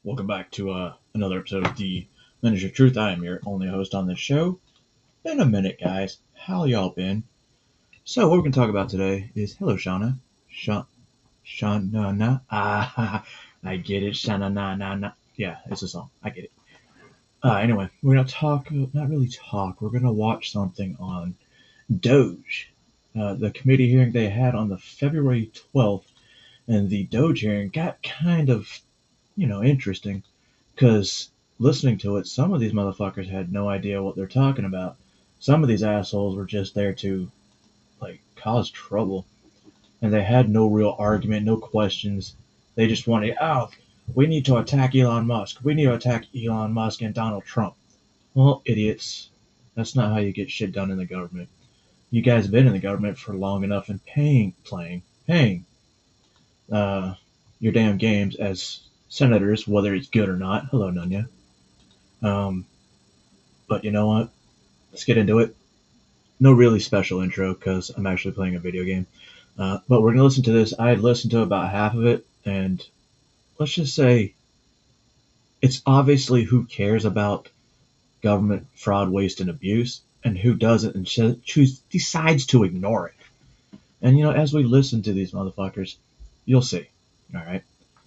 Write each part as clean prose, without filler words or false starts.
Welcome back to another episode of the Miniature Truth. I am your only host on this show. Been a minute, guys. How y'all been? So, what we're going to talk about today is hello, Shauna. Shauna. I get it. Shauna, na. Yeah, it's a song. I get it. Anyway, we're going to talk, not really talk, we're going to watch something on DOGE. The committee hearing they had on the February 12th, and the DOGE hearing got kind of, interesting. Because listening to it, some of these motherfuckers had no idea what they're talking about. Some of these assholes were just there to, cause trouble. And they had no real argument, no questions. They just wanted, we need to attack Elon Musk. We need to attack Elon Musk and Donald Trump. Well, idiots. That's not how you get shit done in the government. You guys have been in the government for long enough and paying your damn games as senators, whether it's good or not. Hello, Nunya. Um, but you know what? Let's get into it. No really special intro because I'm actually playing a video game. But we're going to listen to this. I had listened to about half of it, and let's just say it's obviously who cares about government fraud, waste, and abuse, and who doesn't and decides to ignore it. And, as we listen to these motherfuckers, you'll see. All right?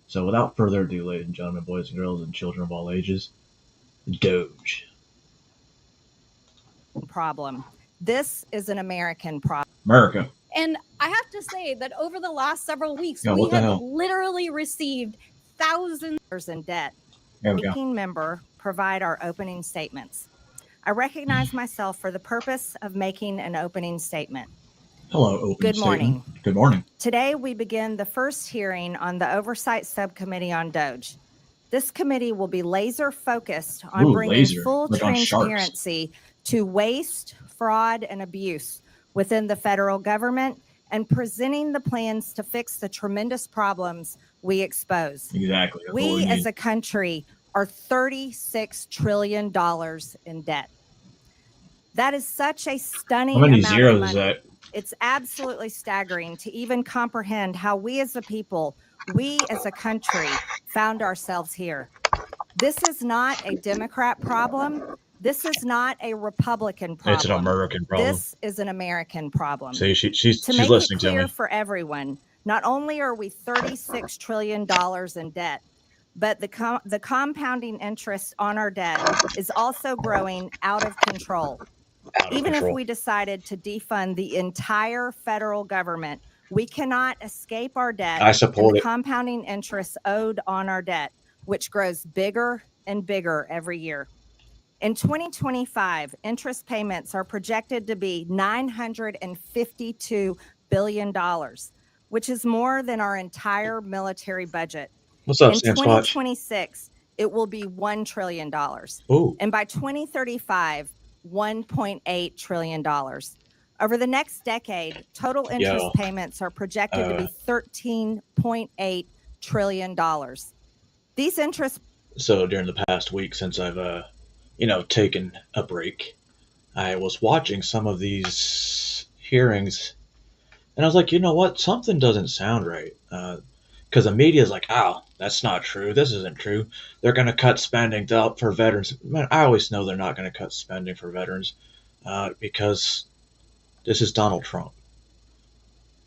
So without further ado, ladies and gentlemen, boys and girls, and children of all ages, DOGE. Problem. This is an American problem. America. And I have to say that over the last several weeks, Yeah, we what the have hell? literally received thousands of dollars in debt. There we go. Ranking member provide our opening statements. I recognize myself for the purpose of making an opening statement. Hello, opening Good morning. statement. Good morning. Today, we begin the first hearing on the Oversight Subcommittee on DOGE. This committee will be laser focused on bringing full like on sharks. transparency to waste, fraud, and abuse within the federal government and presenting the plans to fix the tremendous problems we expose. Exactly. That's what We need. as a country are $36 trillion in debt. That is such a stunning How many amount zeros of money. is that? It's absolutely staggering to even comprehend how we as a people, we as a country, found ourselves here. This is not a Democrat problem. This is not a Republican problem. It's an American problem. This is an American problem. See, she's To make listening it clear to me. for everyone, not only are we $36 trillion in debt, but the compounding interest on our debt is also growing out of control. Even if we decided to defund the entire federal government, we cannot escape our debt I support and the it. compounding interest owed on our debt, which grows bigger and bigger every year. In 2025, interest payments are projected to be $952 billion, which is more than our entire military budget. What's up, In Sam Scotch? 2026, it will be $1 trillion. Ooh. And by 2035, $1.8 trillion. Over the next decade, total interest payments are projected to be $13.8 trillion. These interest. So during the past week since I've, taken a break, I was watching some of these hearings, and I was like, you know what? Something doesn't sound right. Because the media is like, that's not true. This isn't true. They're going to cut spending for veterans. Man, I always know they're not going to cut spending for veterans because this is Donald Trump.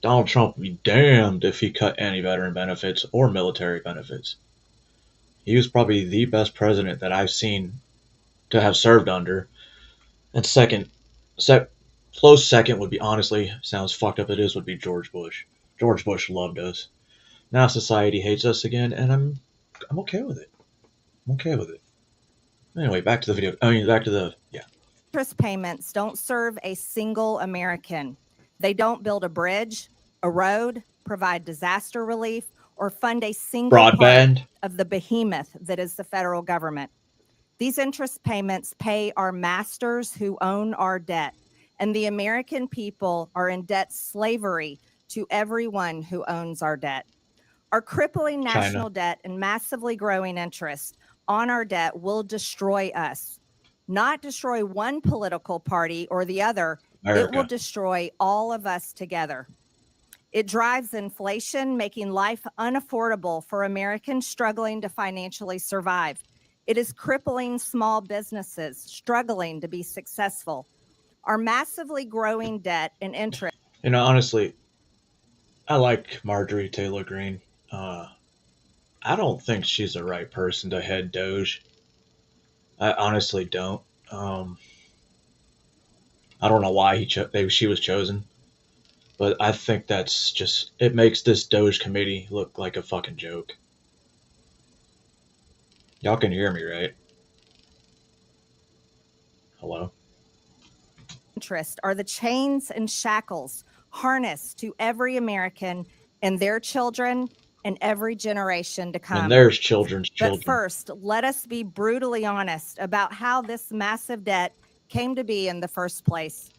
Donald Trump would be damned if he cut any veteran benefits or military benefits. He was probably the best president that I've seen to have served under. And close second would be, honestly, sounds fucked up it is, would be George Bush. George Bush loved us. Now society hates us again, and I'm okay with it. I'm okay with it. Anyway, back to the Interest payments don't serve a single American. They don't build a bridge, a road, provide disaster relief, or fund a single broadband part of the behemoth that is the federal government. These interest payments pay our masters who own our debt, and the American people are in debt slavery to everyone who owns our debt. Our crippling national debt and massively growing interest on our debt will destroy us. Not destroy one political party or the other. America. It will destroy all of us together. It drives inflation, making life unaffordable for Americans struggling to financially survive. It is crippling small businesses struggling to be successful. Our massively growing debt and interest. Honestly, I like Marjorie Taylor Greene. Uh, I don't think she's the right person to head Doge. I honestly don't. Um, I don't know why maybe she was chosen, but I think that's just it makes this Doge committee look like a fucking joke. Y'all can hear me, right? Hello? Interest are the chains and shackles harnessed to every American and their children and every generation to And come. there's children's But children. first, let us be brutally honest about how this massive debt came to be in the first place.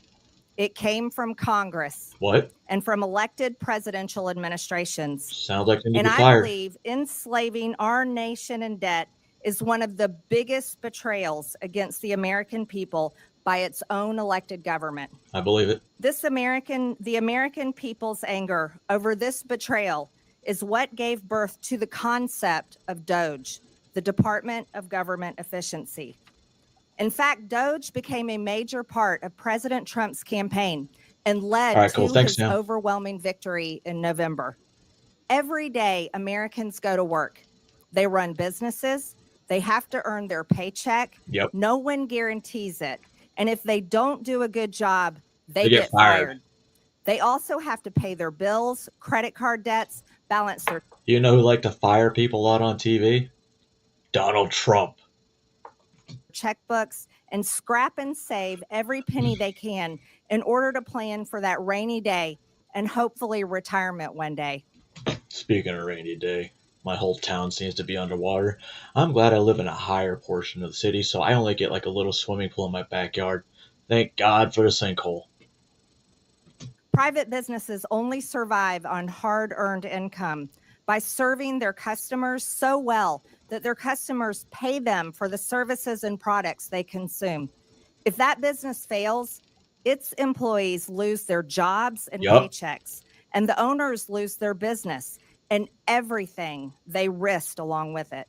It came from Congress What? and from elected presidential administrations. Sounds like they need And to be I fired. believe enslaving our nation in debt is one of the biggest betrayals against the American people by its own elected government. I believe it. The American people's anger over this betrayal is what gave birth to the concept of DOGE, the Department of Government Efficiency. In fact, DOGE became a major part of President Trump's campaign and led All right, cool. to Thanks, his Sam. overwhelming victory in November. Every day, Americans go to work. They run businesses. They have to earn their paycheck. Yep. No one guarantees it. And if they don't do a good job, they get get fired. They also have to pay their bills, credit card debts, balance their You know who like to fire people out on TV? Donald Trump. checkbooks and scrap and save every penny they can in order to plan for that rainy day and hopefully retirement one day. Speaking of rainy day, my whole town seems to be underwater. I'm glad I live in a higher portion of the city, so I only get like a little swimming pool in my backyard. Thank God for the sinkhole. Private businesses only survive on hard-earned income by serving their customers so well that their customers pay them for the services and products they consume. If that business fails, its employees lose their jobs and Yup. paychecks, and the owners lose their business and everything they risked along with it.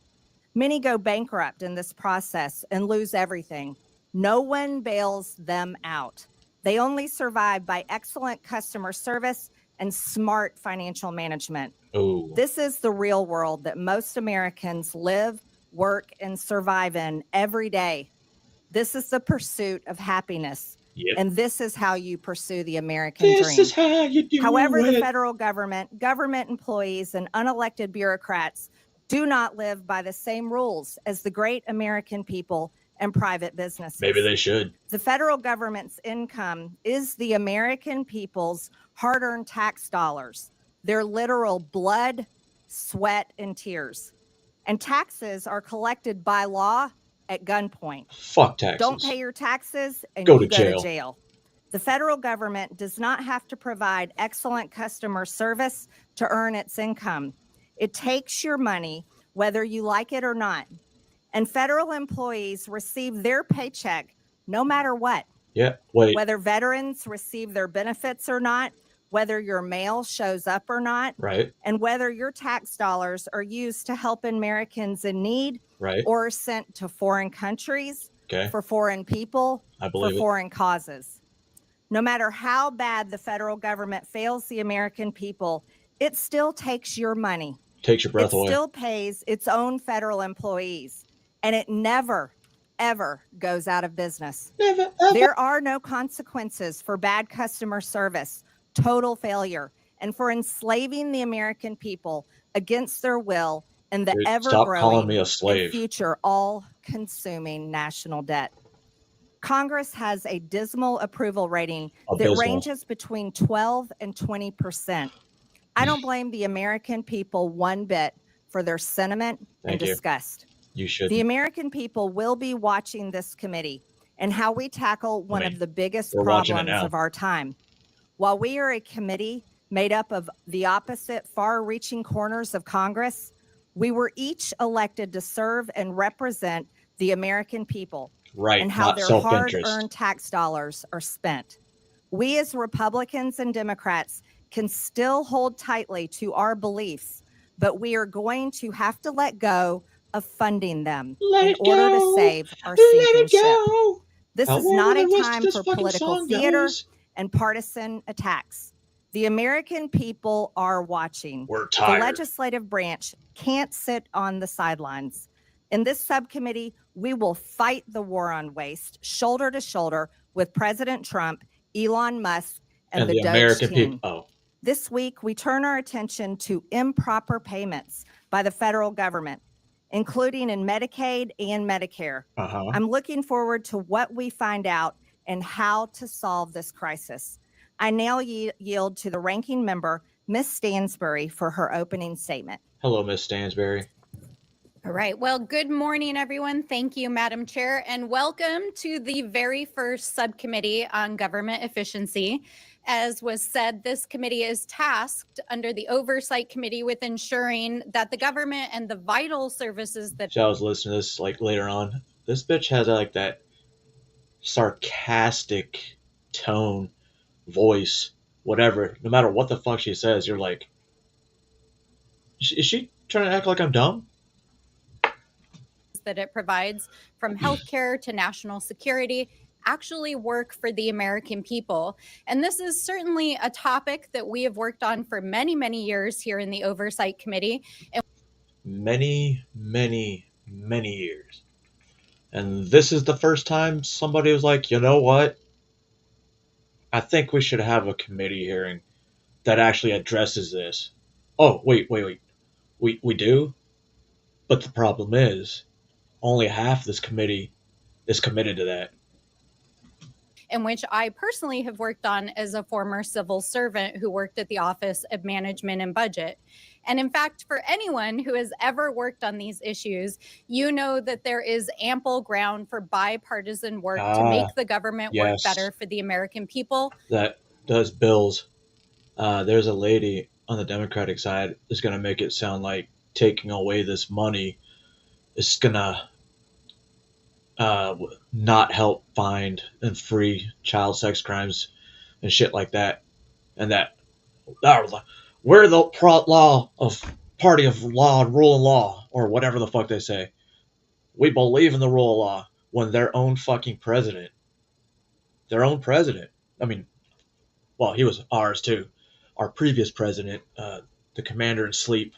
Many go bankrupt in this process and lose everything. No one bails them out. They only survive by excellent customer service and smart financial management. Oh, This is the real world that most Americans live, work, and survive in every day. This is the pursuit of happiness. yep. And this is how you pursue the American This dream. is how you do However, it. the federal government employees, and unelected bureaucrats do not live by the same rules as the great American people and private businesses. Maybe they should. The federal government's income is the American people's hard-earned tax dollars, their literal blood, sweat, and tears. And taxes are collected by law at gunpoint. Fuck taxes. Don't pay your taxes and Go you to go jail. to jail. The federal government does not have to provide excellent customer service to earn its income. It takes your money, whether you like it or not. And federal employees receive their paycheck no matter what, Yeah, wait. whether veterans receive their benefits or not, whether your mail shows up or not, Right, and whether your tax dollars are used to help Americans in need right. or sent to foreign countries, Okay, for foreign people, I for believe it. foreign causes. No matter how bad the federal government fails the American people, it still takes your money. Takes your breath It away. still pays its own federal employees, and it never, ever goes out of business. Never, ever. There are no consequences for bad customer service, total failure, and for enslaving the American people against their will and the Dude, stop ever-growing calling me a and slave. future all-consuming national debt. Congress has a dismal approval rating that Abysmal. ranges between 12 and 20%. I don't blame the American people one bit for their sentiment and Thank you. disgust. You should. The American people will be watching this committee and how we tackle one of the biggest we're watching it problems now. of our time. While we are a committee made up of the opposite far-reaching corners of Congress, we were each elected to serve and represent the American people Right, and how not their self-interest. hard-earned tax dollars are spent. We as Republicans and Democrats can still hold tightly to our beliefs, but we are going to have to let go of funding them in order to save our sinking ship. This is not a time for political theater and partisan attacks. The American people are watching. We're The tired. legislative branch can't sit on the sidelines. In this subcommittee, we will fight the war on waste shoulder to shoulder with President Trump, Elon Musk, and the DOGE American team. people. Oh, This week, we turn our attention to improper payments by the federal government, including in Medicaid and Medicare. I'm looking forward to what we find out and how to solve this crisis. I now yield to the ranking member, Ms. Stansbury, for her opening statement. Hello, Ms. Stansbury. All right. Well, good morning, everyone. Thank you, Madam Chair, and welcome to the very first subcommittee on government efficiency. As was said, this committee is tasked under the Oversight Committee with ensuring that the government and the vital services that... So I was listening to this later on. This bitch has that sarcastic tone, voice, whatever. No matter what the fuck she says, you're like, is she trying to act like I'm dumb? That it provides, from healthcare to national security, actually work for the American people. And this is certainly a topic that we have worked on for many, many years here in the Oversight Committee. Many years. And this is the first time somebody was like, you know what? I think we should have a committee hearing that actually addresses this. Oh, wait. We do? But the problem is, only half this committee is committed to that. In which I personally have worked on as a former civil servant who worked at the Office of Management and Budget. And in fact, for anyone who has ever worked on these issues, you know that there is ample ground for bipartisan work to make the government work better for the American people. That does bills. There's a lady on the Democratic side is going to make it sound like taking away this money is going to not help find and free child sex crimes and shit like that, and that we're the party of law and rule and law, or whatever the fuck they say. We believe in the rule of law, when their own president, I mean, well, he was ours too, our previous president, the commander in sleep,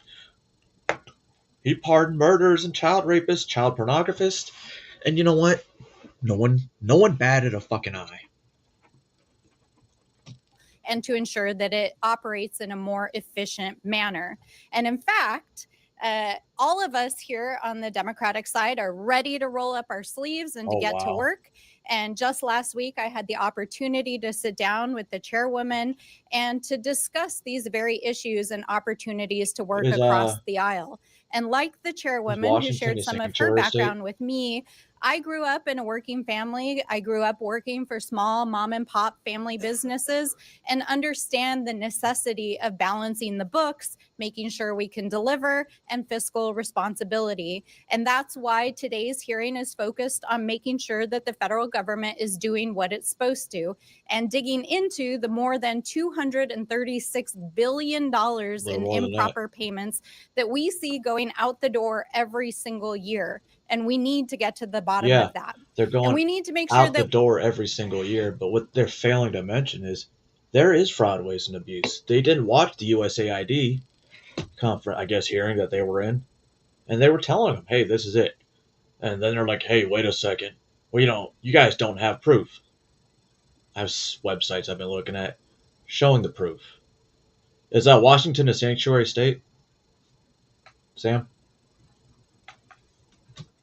he pardoned murderers and child rapists, child pornographists. And you know what? No one batted a fucking eye. And to ensure that it operates in a more efficient manner. And in fact, all of us here on the Democratic side are ready to roll up our sleeves and to get to work. And just last week, I had the opportunity to sit down with the chairwoman and to discuss these very issues and opportunities to work across the aisle. And like the chairwoman who shared some of her background with me, I grew up in a working family. I grew up working for small mom and pop family businesses and understand the necessity of balancing the books, making sure we can deliver, and fiscal responsibility. And that's why today's hearing is focused on making sure that the federal government is doing what it's supposed to and digging into the more than $236 billion in improper payments that we see going out the door every single year. And we need to get to the bottom of that. They're going and we need to make sure out the door every single year. But what they're failing to mention is there is fraud, waste, and abuse. They didn't watch the USAID conference, I guess, hearing that they were in. And they were telling them, hey, this is it. And then they're like, hey, wait a second. Well, you guys don't have proof. I have websites I've been looking at showing the proof. Is Washington a sanctuary state? Sam?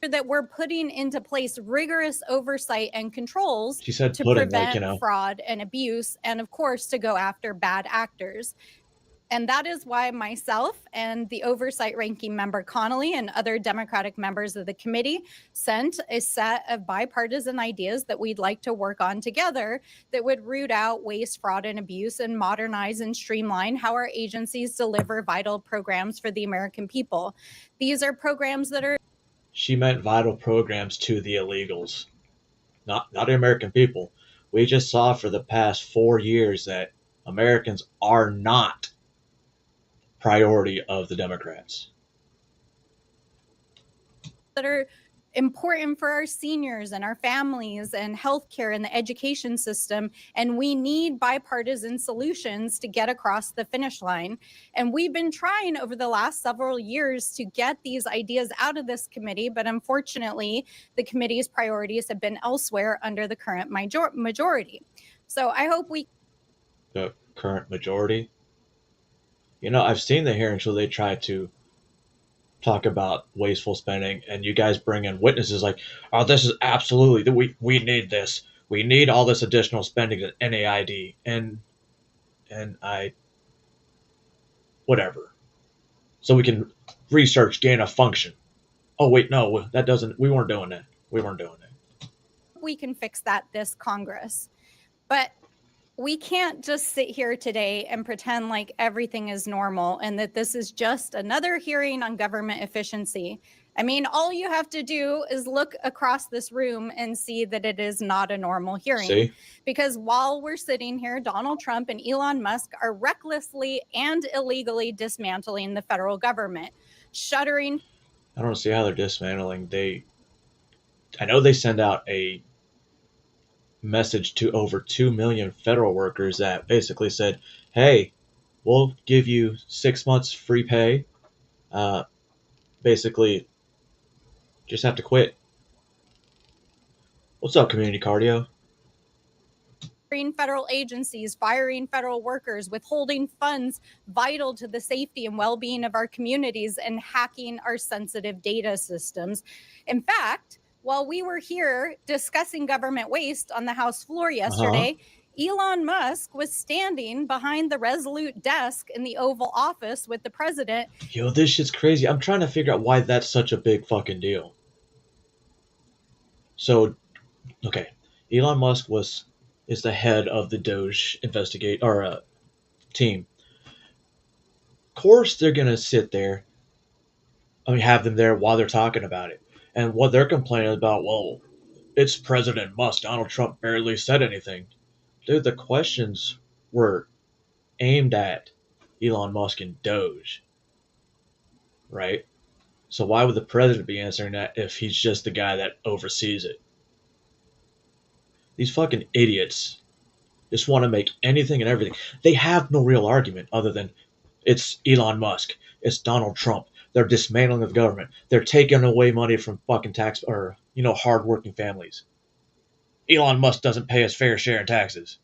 that we're putting into place rigorous oversight and controls to prevent fraud and abuse, and of course to go after bad actors. And that is why myself and the oversight ranking member Connolly and other Democratic members of the committee sent a set of bipartisan ideas that we'd like to work on together that would root out waste, fraud, and abuse and modernize and streamline how our agencies deliver vital programs for the American people. These are programs that are... She meant vital programs to the illegals, not the American people. We just saw for the past 4 years that Americans are not priority of the Democrats. That are important for our seniors and our families and healthcare and the education system. And we need bipartisan solutions to get across the finish line. And we've been trying over the last several years to get these ideas out of this committee, but unfortunately, the committee's priorities have been elsewhere under the current majority. So I hope the current majority. You know, I've seen the hearings where they try to talk about wasteful spending, and you guys bring in witnesses like, "Oh, this is absolutely we need this. We need all this additional spending at NAID," and I whatever, so we can research gain of function. Oh wait, no, that doesn't. We weren't doing that. We weren't doing that. we can fix that this Congress, but we can't just sit here today and pretend like everything is normal and that this is just another hearing on government efficiency. I mean, all you have to do is look across this room and see that it is not a normal hearing. See? Because while we're sitting here, Donald Trump and Elon Musk are recklessly and illegally dismantling the federal government, shuttering. I don't see how they're dismantling. I know they send out a message to over 2 million federal workers that basically said, hey, we'll give you 6 months free pay. Basically, just have to quit. What's up, community cardio? Federal agencies, firing federal workers, withholding funds vital to the safety and well-being of our communities, and hacking our sensitive data systems. In fact, while we were here discussing government waste on the House floor yesterday, Elon Musk was standing behind the Resolute desk in the Oval Office with the president. Yo, this shit's crazy. I'm trying to figure out why that's such a big fucking deal. So, okay, Elon Musk is the head of the DOGE team. Of course, they're gonna sit there. Have them there while they're talking about it. And what they're complaining about, well, it's President Musk. Donald Trump barely said anything. Dude, the questions were aimed at Elon Musk and Doge. Right? So why would the president be answering that if he's just the guy that oversees it? These fucking idiots just want to make anything and everything. They have no real argument other than it's Elon Musk. It's Donald Trump. They're dismantling the government. They're taking away money from fucking hardworking families. Elon Musk doesn't pay his fair share in taxes.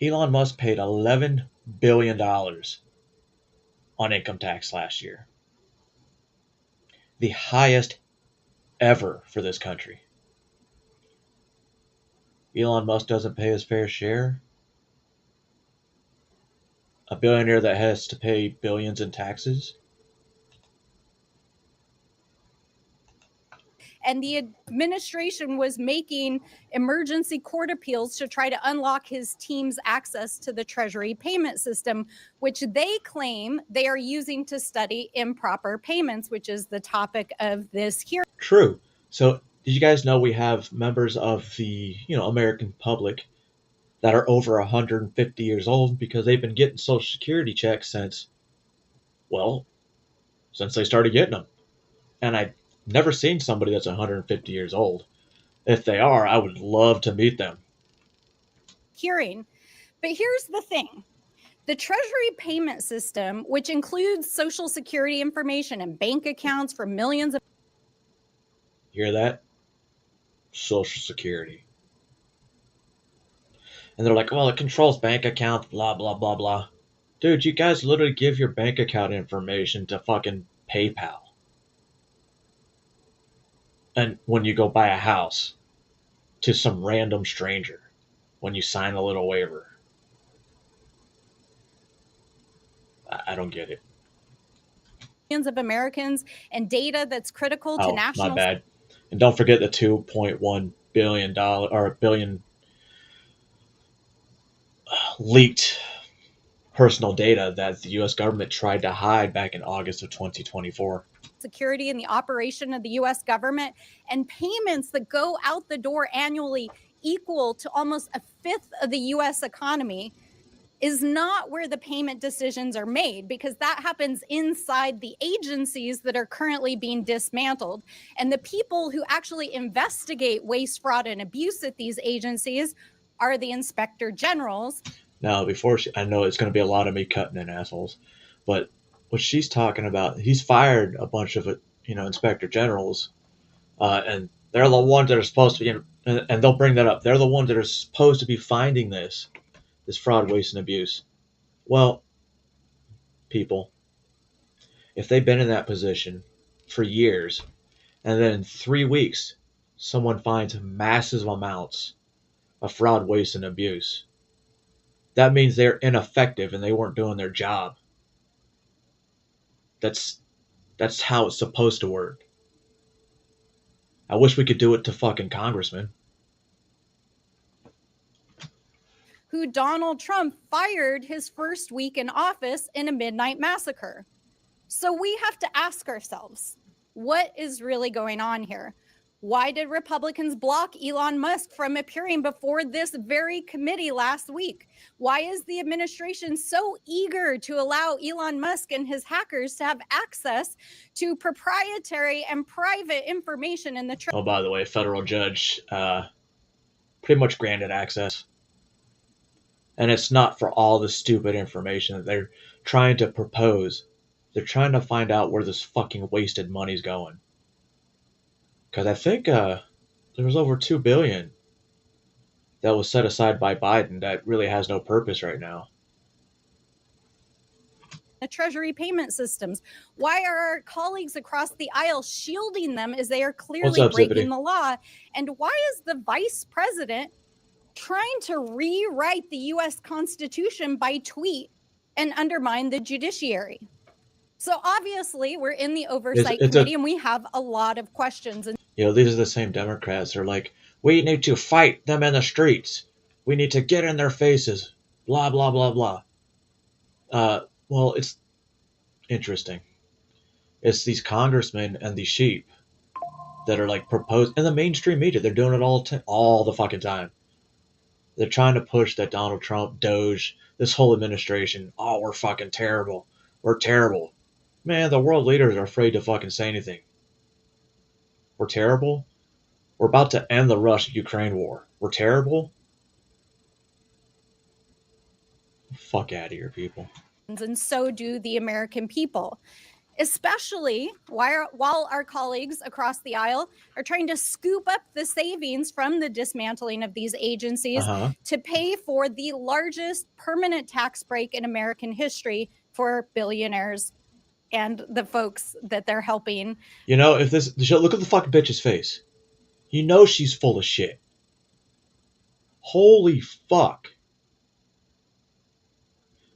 Elon Musk paid $11 billion on income tax last year. The highest ever for this country. Elon Musk doesn't pay his fair share. A billionaire that has to pay billions in taxes. And the administration was making emergency court appeals to try to unlock his team's access to the Treasury payment system, which they claim they are using to study improper payments, which is the topic of this hearing. True. So did you guys know we have members of the American public that are over 150 years old because they've been getting Social Security checks since they started getting them. And I've never seen somebody that's 150 years old. If they are, I would love to meet them. Hearing. But here's the thing. The Treasury payment system, which includes Social Security information and bank accounts for millions of... Hear that? Social Security. And they're like, well, it controls bank accounts, blah, blah, blah, blah. Dude, you guys literally give your bank account information to fucking PayPal. And when you go buy a house to some random stranger, when you sign a little waiver. I don't get it. Millions of Americans and data that's critical to national... Not bad. And don't forget the $2.1 billion leaked personal data that the U.S. government tried to hide back in August of 2024. Security and the operation of the U.S. government and payments that go out the door annually, equal to almost a fifth of the US economy, is not where the payment decisions are made, because that happens inside the agencies that are currently being dismantled. And the people who actually investigate waste, fraud, and abuse at these agencies are the inspector generals. Now, I know it's going to be a lot of me cutting in, assholes, but what she's talking about, he's fired a bunch of, inspector generals, and they're the ones that are supposed to be, and they'll bring that up. They're the ones that are supposed to be finding this fraud, waste, and abuse. Well, people, if they've been in that position for years, and then in 3 weeks, someone finds massive amounts of fraud, waste, and abuse, that means they're ineffective and they weren't doing their job. That's how it's supposed to work. I wish we could do it to fucking congressmen. Who Donald Trump fired his first week in office in a midnight massacre. So we have to ask ourselves, what is really going on here? Why did Republicans block Elon Musk from appearing before this very committee last week? Why is the administration so eager to allow Elon Musk and his hackers to have access to proprietary and private information in the Oh, by the way, a federal judge pretty much granted access. And it's not for all the stupid information that they're trying to propose. They're trying to find out where this fucking wasted money's going. Because I think there was over $2 billion that was set aside by Biden that really has no purpose right now. The Treasury payment systems. Why are our colleagues across the aisle shielding them as they are clearly breaking the law? And why is the vice president trying to rewrite the U.S. Constitution by tweet and undermine the judiciary? So obviously we're in the oversight committee and we have a lot of questions. And these are the same Democrats who are like, we need to fight them in the streets. We need to get in their faces. Blah, blah, blah, blah. Well, it's interesting. It's these congressmen and these sheep that are like proposed in the mainstream media. They're doing it all the fucking time. They're trying to push that Donald Trump, DOGE, this whole administration, oh, we're fucking terrible. We're terrible. Man, the world leaders are afraid to fucking say anything. We're terrible. We're about to end the Russia-Ukraine war. We're terrible. Fuck out of here, people. And so do the American people, especially while our colleagues across the aisle are trying to scoop up the savings from the dismantling of these agencies to pay for the largest permanent tax break in American history for billionaires and the folks that they're helping. Look at the fucking bitch's face. She's full of shit. Holy fuck.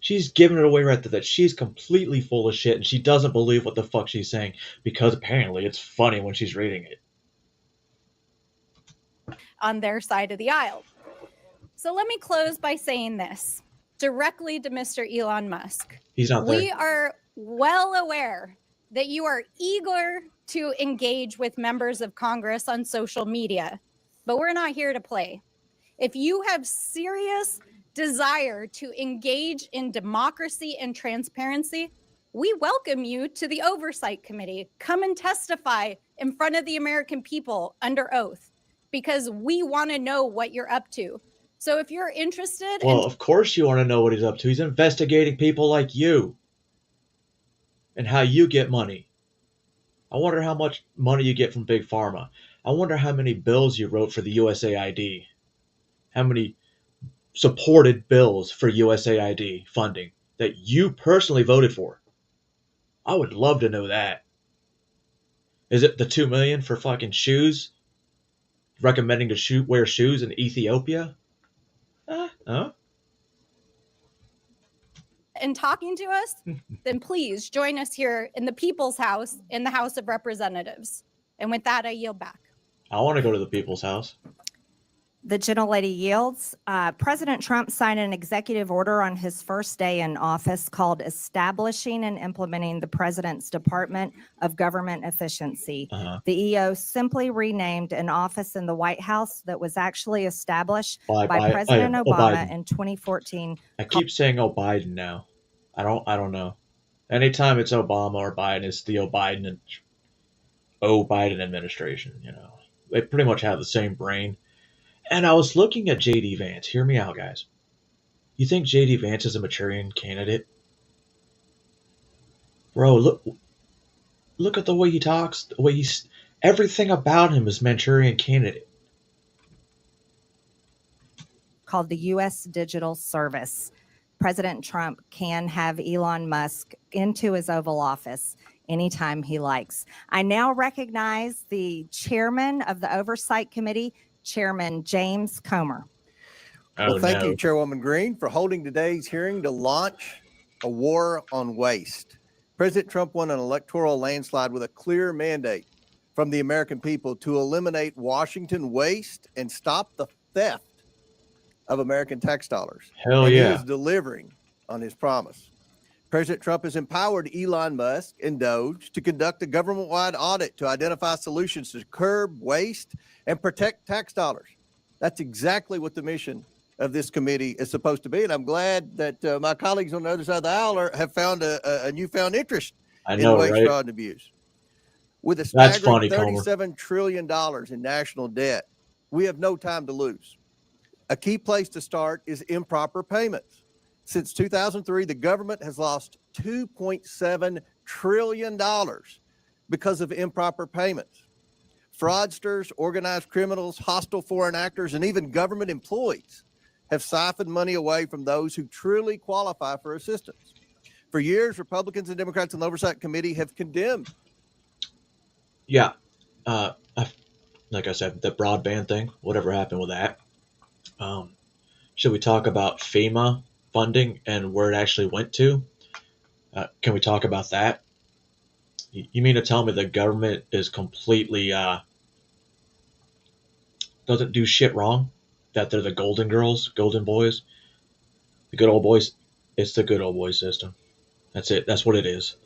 She's giving it away right there that she's completely full of shit and she doesn't believe what the fuck she's saying because apparently it's funny when she's reading it. On their side of the aisle. So let me close by saying this directly to Mr. Elon Musk. He's not there. We are well aware that you are eager to engage with members of Congress on social media, but we're not here to play. If you have serious desire to engage in democracy and transparency, we welcome you to the Oversight Committee. Come and testify in front of the American people under oath, because we want to know what you're up to. So if you're interested... Well, of course you want to know what he's up to. He's investigating people like you and how you get money. I wonder how much money you get from Big Pharma. I wonder how many bills you wrote for the USAID. How many supported bills for USAID funding that you personally voted for. I would love to know that. Is it the $2 million for fucking shoes? Recommending to wear shoes in Ethiopia? And talking to us, then please join us here in the People's House in the House of Representatives. And with that, I yield back. I want to go to the People's House. The gentlelady yields. President Trump signed an executive order on his first day in office called Establishing and Implementing the President's Department of Government Efficiency. The EO simply renamed an office in the White House that was actually established by President Obama in 2014. I keep saying "Oh Biden" now. I don't know. Anytime it's Obama or Biden, it's the Biden administration. You know, they pretty much have the same brain. And I was looking at J.D. Vance. Hear me out, guys. You think J.D. Vance is a Manchurian candidate? Bro, look at the way he talks. The way everything about him is Manchurian candidate. Called the U.S. Digital Service. President Trump can have Elon Musk into his Oval Office anytime he likes. I now recognize the chairman of the Oversight Committee, Chairman James Comer. Well, thank you, Chairwoman Green, for holding today's hearing to launch a war on waste. President Trump won an electoral landslide with a clear mandate from the American people to eliminate Washington waste and stop the theft of American tax dollars. Hell yeah. He is delivering on his promise. President Trump has empowered Elon Musk and DOGE to conduct a government-wide audit to identify solutions to curb waste and protect tax dollars. That's exactly what the mission of this committee is supposed to be. And I'm glad that my colleagues on the other side of the aisle have found a newfound interest in waste, fraud, and abuse. With a staggering $37 trillion in national debt, we have no time to lose. A key place to start is improper payments. Since 2003, the government has lost $2.7 trillion because of improper payments. Fraudsters, organized criminals, hostile foreign actors, and even government employees have siphoned money away from those who truly qualify for assistance. For years, Republicans and Democrats in the Oversight Committee have condemned. Yeah. Like I said, the broadband thing, whatever happened with that. Should we talk about FEMA funding and where it actually went to? Can we talk about that? You mean to tell me the government is completely doesn't do shit wrong? That they're the golden girls, golden boys, the good old boys? It's the good old boy system. That's it. That's what it is.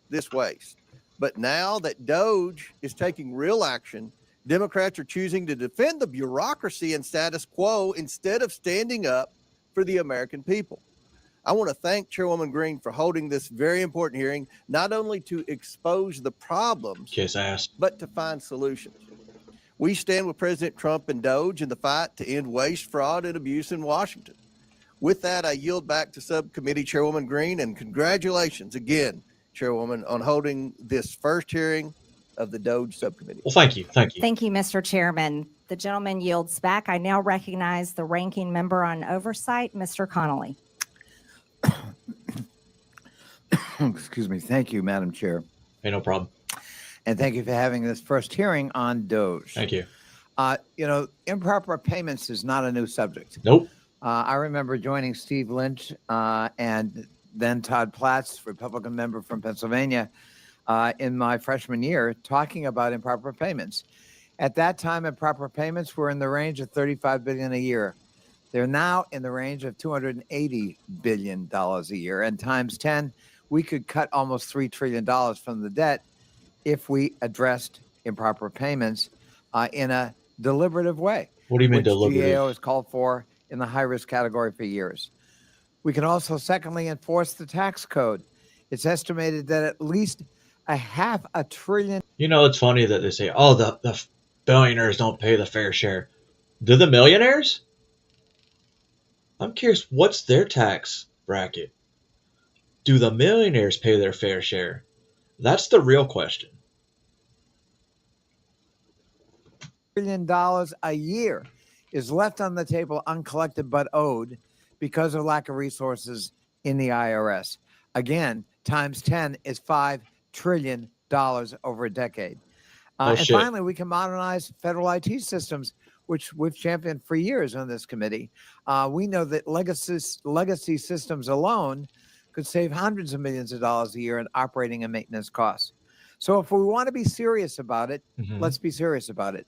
This waste. But now that DOGE is taking real action, Democrats are choosing to defend the bureaucracy and status quo instead of standing up for the American people. I want to thank Chairwoman Green for holding this very important hearing, not only to expose the problems, kiss ass, but to find solutions. We stand with President Trump and DOGE in the fight to end waste, fraud, and abuse in Washington. With that, I yield back to Subcommittee Chairwoman Green, and congratulations again, Chairwoman, on holding this first hearing of the DOGE Subcommittee. Well, thank you. Thank you. Thank you, Mr. Chairman. The gentleman yields back. I now recognize the ranking member on oversight, Mr. Connolly. Excuse me. Thank you, Madam Chair. Hey, no problem. And thank you for having this first hearing on DOGE. Thank you. Improper payments is not a new subject. Nope. I remember joining Steve Lynch and then Todd Platts, Republican member from Pennsylvania, in my freshman year, talking about improper payments. At that time, improper payments were in the range of $35 billion a year. They're now in the range of $280 billion a year. And times 10, we could cut almost $3 trillion from the debt if we addressed improper payments in a deliberative way. What do you mean deliberative? GAO has called for in the high-risk category for years. We can also, secondly, enforce the tax code. It's estimated that at least $500 billion. You know, it's funny that they say, oh, the billionaires don't pay the fair share. Do the millionaires? I'm curious, what's their tax bracket? Do the millionaires pay their fair share? That's the real question. $1 billion a year is left on the table uncollected but owed because of lack of resources in the IRS. Again, times 10 is $5 trillion over a decade. And finally, we can modernize federal IT systems, which we've championed for years on this committee. We know that legacy systems alone could save hundreds of millions of dollars a year in operating and maintenance costs. So if we want to be serious about it, let's be serious about it.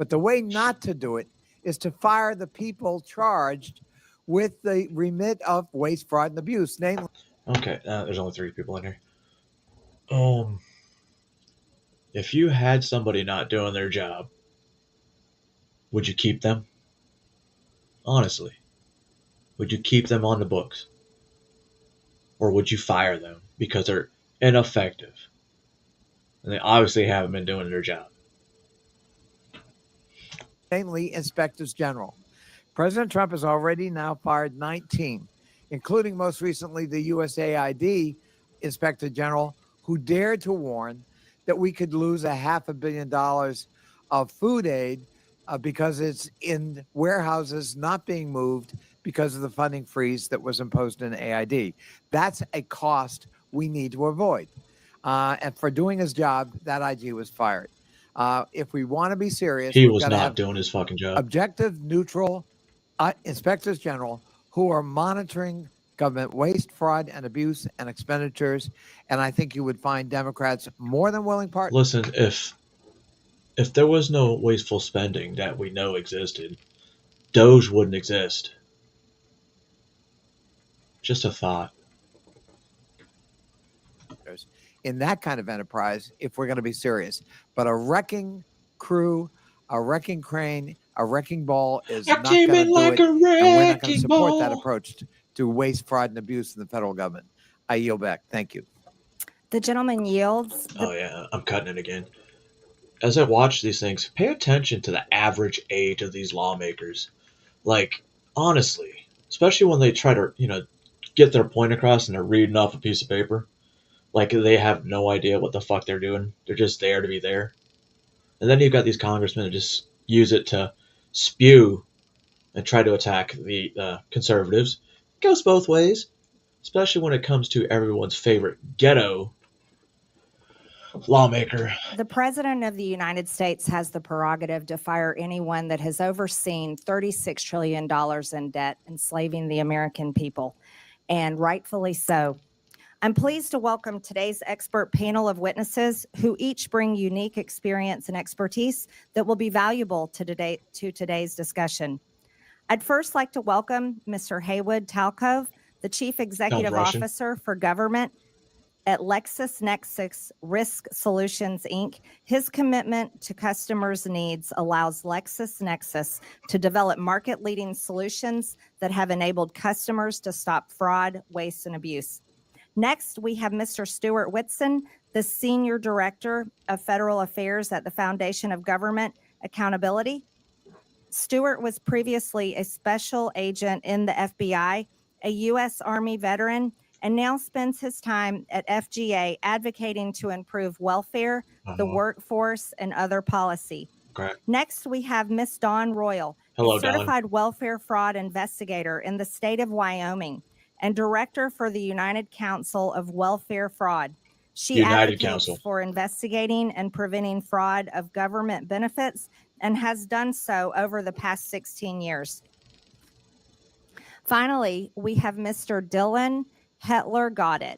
But the way not to do it is to fire the people charged with the remit of waste, fraud, and abuse. Namely, Okay, there's only 3 people in here. If you had somebody not doing their job, would you keep them? Honestly, would you keep them on the books? Or would you fire them because they're ineffective? And they obviously haven't been doing their job. namely inspectors general. President Trump has already now fired 19, including most recently the USAID inspector general, who dared to warn that we could lose $500 million of food aid because it's in warehouses not being moved because of the funding freeze that was imposed in AID. That's a cost we need to avoid. And for doing his job, that IG was fired. If we want to be serious, He we've was got to not have doing his fucking job. objective, neutral inspectors general who are monitoring government waste, fraud, and abuse and expenditures. And I think you would find Democrats more than willing partners. Listen, if there was no wasteful spending that we know existed, DOGE wouldn't exist. Just a thought. In that kind of enterprise, if we're going to be serious. But a wrecking crew, a wrecking crane, a wrecking ball is not going to do it. And we're not going to support that approach to waste, fraud, and abuse in the federal government. I yield back. Thank you. The gentleman yields. Oh yeah, I'm cutting it again. As I watch these things, pay attention to the average age of these lawmakers. Like, honestly, especially when they try to, get their point across and they're reading off a piece of paper. Like, they have no idea what the fuck they're doing. They're just there to be there. And then you've got these congressmen that just use it to spew and try to attack the conservatives. It goes both ways, especially when it comes to everyone's favorite ghetto lawmaker. The President of the United States has the prerogative to fire anyone that has overseen $36 trillion in debt, enslaving the American people, and rightfully so. I'm pleased to welcome today's expert panel of witnesses who each bring unique experience and expertise that will be valuable to today's discussion. I'd first like to welcome Mr. Haywood Talcove, the Chief Executive Officer for Government at LexisNexis Risk Solutions, Inc. His commitment to customers' needs allows LexisNexis to develop market-leading solutions that have enabled customers to stop fraud, waste, and abuse. Next, we have Mr. Stuart Whitson, the Senior Director of Federal Affairs at the Foundation of Government Accountability. Stuart was previously a special agent in the FBI, a U.S. Army veteran, and now spends his time at FGA advocating to improve welfare, the workforce, and other policy. Correct. Next, we have Ms. Dawn Royal, Hello, a certified welfare fraud investigator in the state of Wyoming and director for the United Council of Welfare Fraud. She advocates for investigating and preventing fraud of government benefits and has done so over the past 16 years. Finally, we have Mr. Dylan Hetler-Goddett,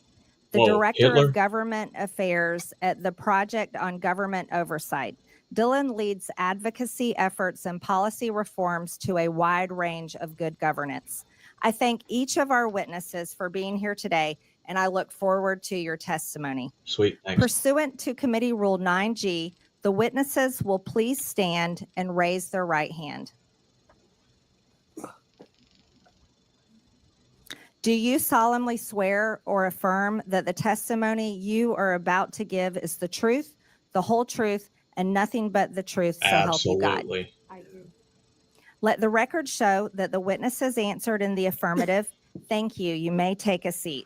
the Director of Government Affairs at the Project on Government Oversight. Dylan leads advocacy efforts and policy reforms to a wide range of good governance. I thank each of our witnesses for being here today, and I look forward to your testimony. Sweet, thanks. Pursuant to Committee Rule 9G, the witnesses will please stand and raise their right hand. Do you solemnly swear or affirm that the testimony you are about to give is the truth, the whole truth, and nothing but the truth, so help you God? Absolutely. Let the record show that the witnesses answered in the affirmative. Thank you. You may take a seat.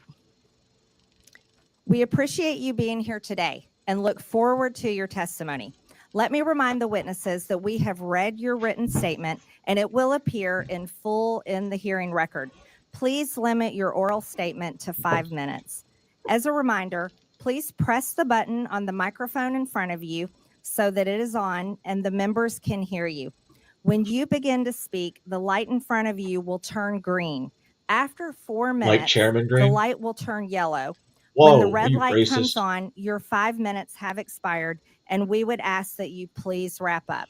We appreciate you being here today and look forward to your testimony. Let me remind the witnesses that we have read your written statement and it will appear in full in the hearing record. Please limit your oral statement to 5 minutes. As a reminder, please press the button on the microphone in front of you so that it is on and the members can hear you. When you begin to speak, the light in front of you will turn green. After 4 minutes, like Chairman Green? The light will turn yellow. Whoa, when the red light racist? Comes on, your 5 minutes have expired, and we would ask that you please wrap up.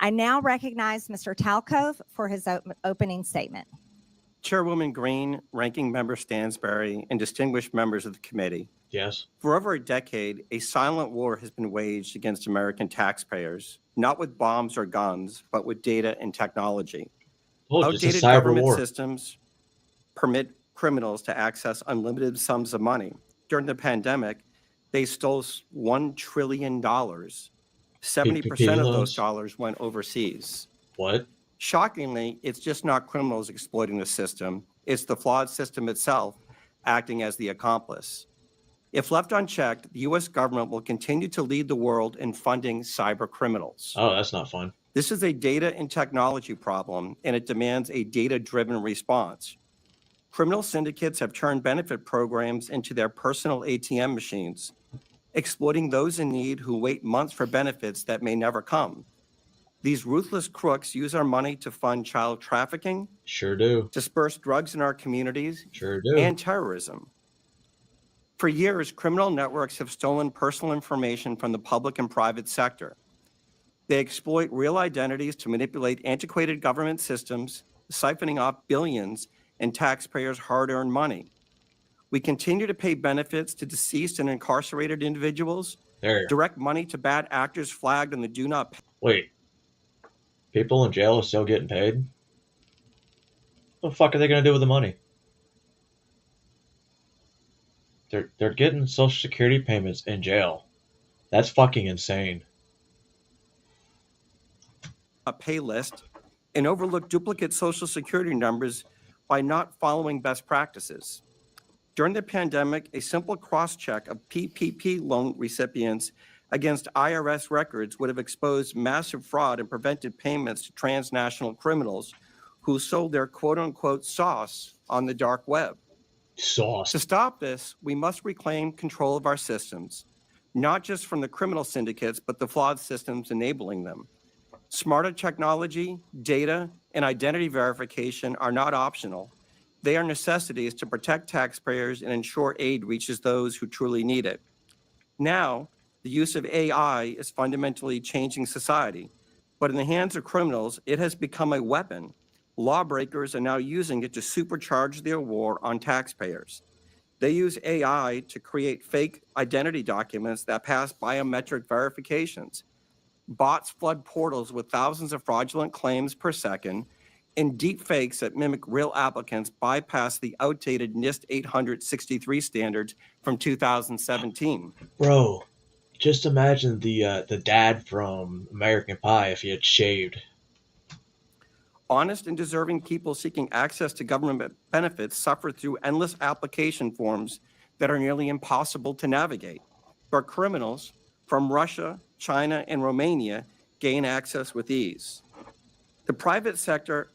I now recognize Mr. Talcove for his opening statement. Chairwoman Green, Ranking Member Stansberry, and distinguished members of the committee. Yes. For over a decade, a silent war has been waged against American taxpayers, not with bombs or guns, but with data and technology. Outdated government systems permit criminals to access unlimited sums of money. During the pandemic, they stole $1 trillion. 70% of those dollars went overseas. What? Shockingly, it's just not criminals exploiting the system. It's the flawed system itself acting as the accomplice. If left unchecked, the U.S. government will continue to lead the world in funding cyber criminals. Oh, that's not fun. This is a data and technology problem, and it demands a data-driven response. Criminal syndicates have turned benefit programs into their personal ATM machines, exploiting those in need who wait months for benefits that may never come. These ruthless crooks use our money to fund child trafficking. Sure do. Disperse drugs in our communities. Sure do. And terrorism. For years, criminal networks have stolen personal information from the public and private sector. They exploit real identities to manipulate antiquated government systems, siphoning off billions in taxpayers' hard-earned money. We continue to pay benefits to deceased and incarcerated individuals, direct money to bad actors flagged on the do not pay. Wait. People in jail are still getting paid? What the fuck are they going to do with the money? They're getting Social Security payments in jail. That's fucking insane. A pay list and overlook duplicate Social Security numbers by not following best practices. During the pandemic, a simple cross-check of PPP loan recipients against IRS records would have exposed massive fraud and prevented payments to transnational criminals who sold their quote-unquote sauce on the dark web. Sauce. To stop this, we must reclaim control of our systems, not just from the criminal syndicates, but the flawed systems enabling them. Smarter technology, data, and identity verification are not optional. They are necessities to protect taxpayers and ensure aid reaches those who truly need it. Now, the use of AI is fundamentally changing society, but in the hands of criminals, it has become a weapon. Lawbreakers are now using it to supercharge their war on taxpayers. They use AI to create fake identity documents that pass biometric verifications. Bots flood portals with thousands of fraudulent claims per second, and deep fakes that mimic real applicants bypass the outdated NIST 863 standards from 2017. Bro, just imagine the dad from American Pie if he had shaved. Honest and deserving people seeking access to government benefits suffer through endless application forms that are nearly impossible to navigate. But criminals from Russia, China, and Romania gain access with ease. The private sector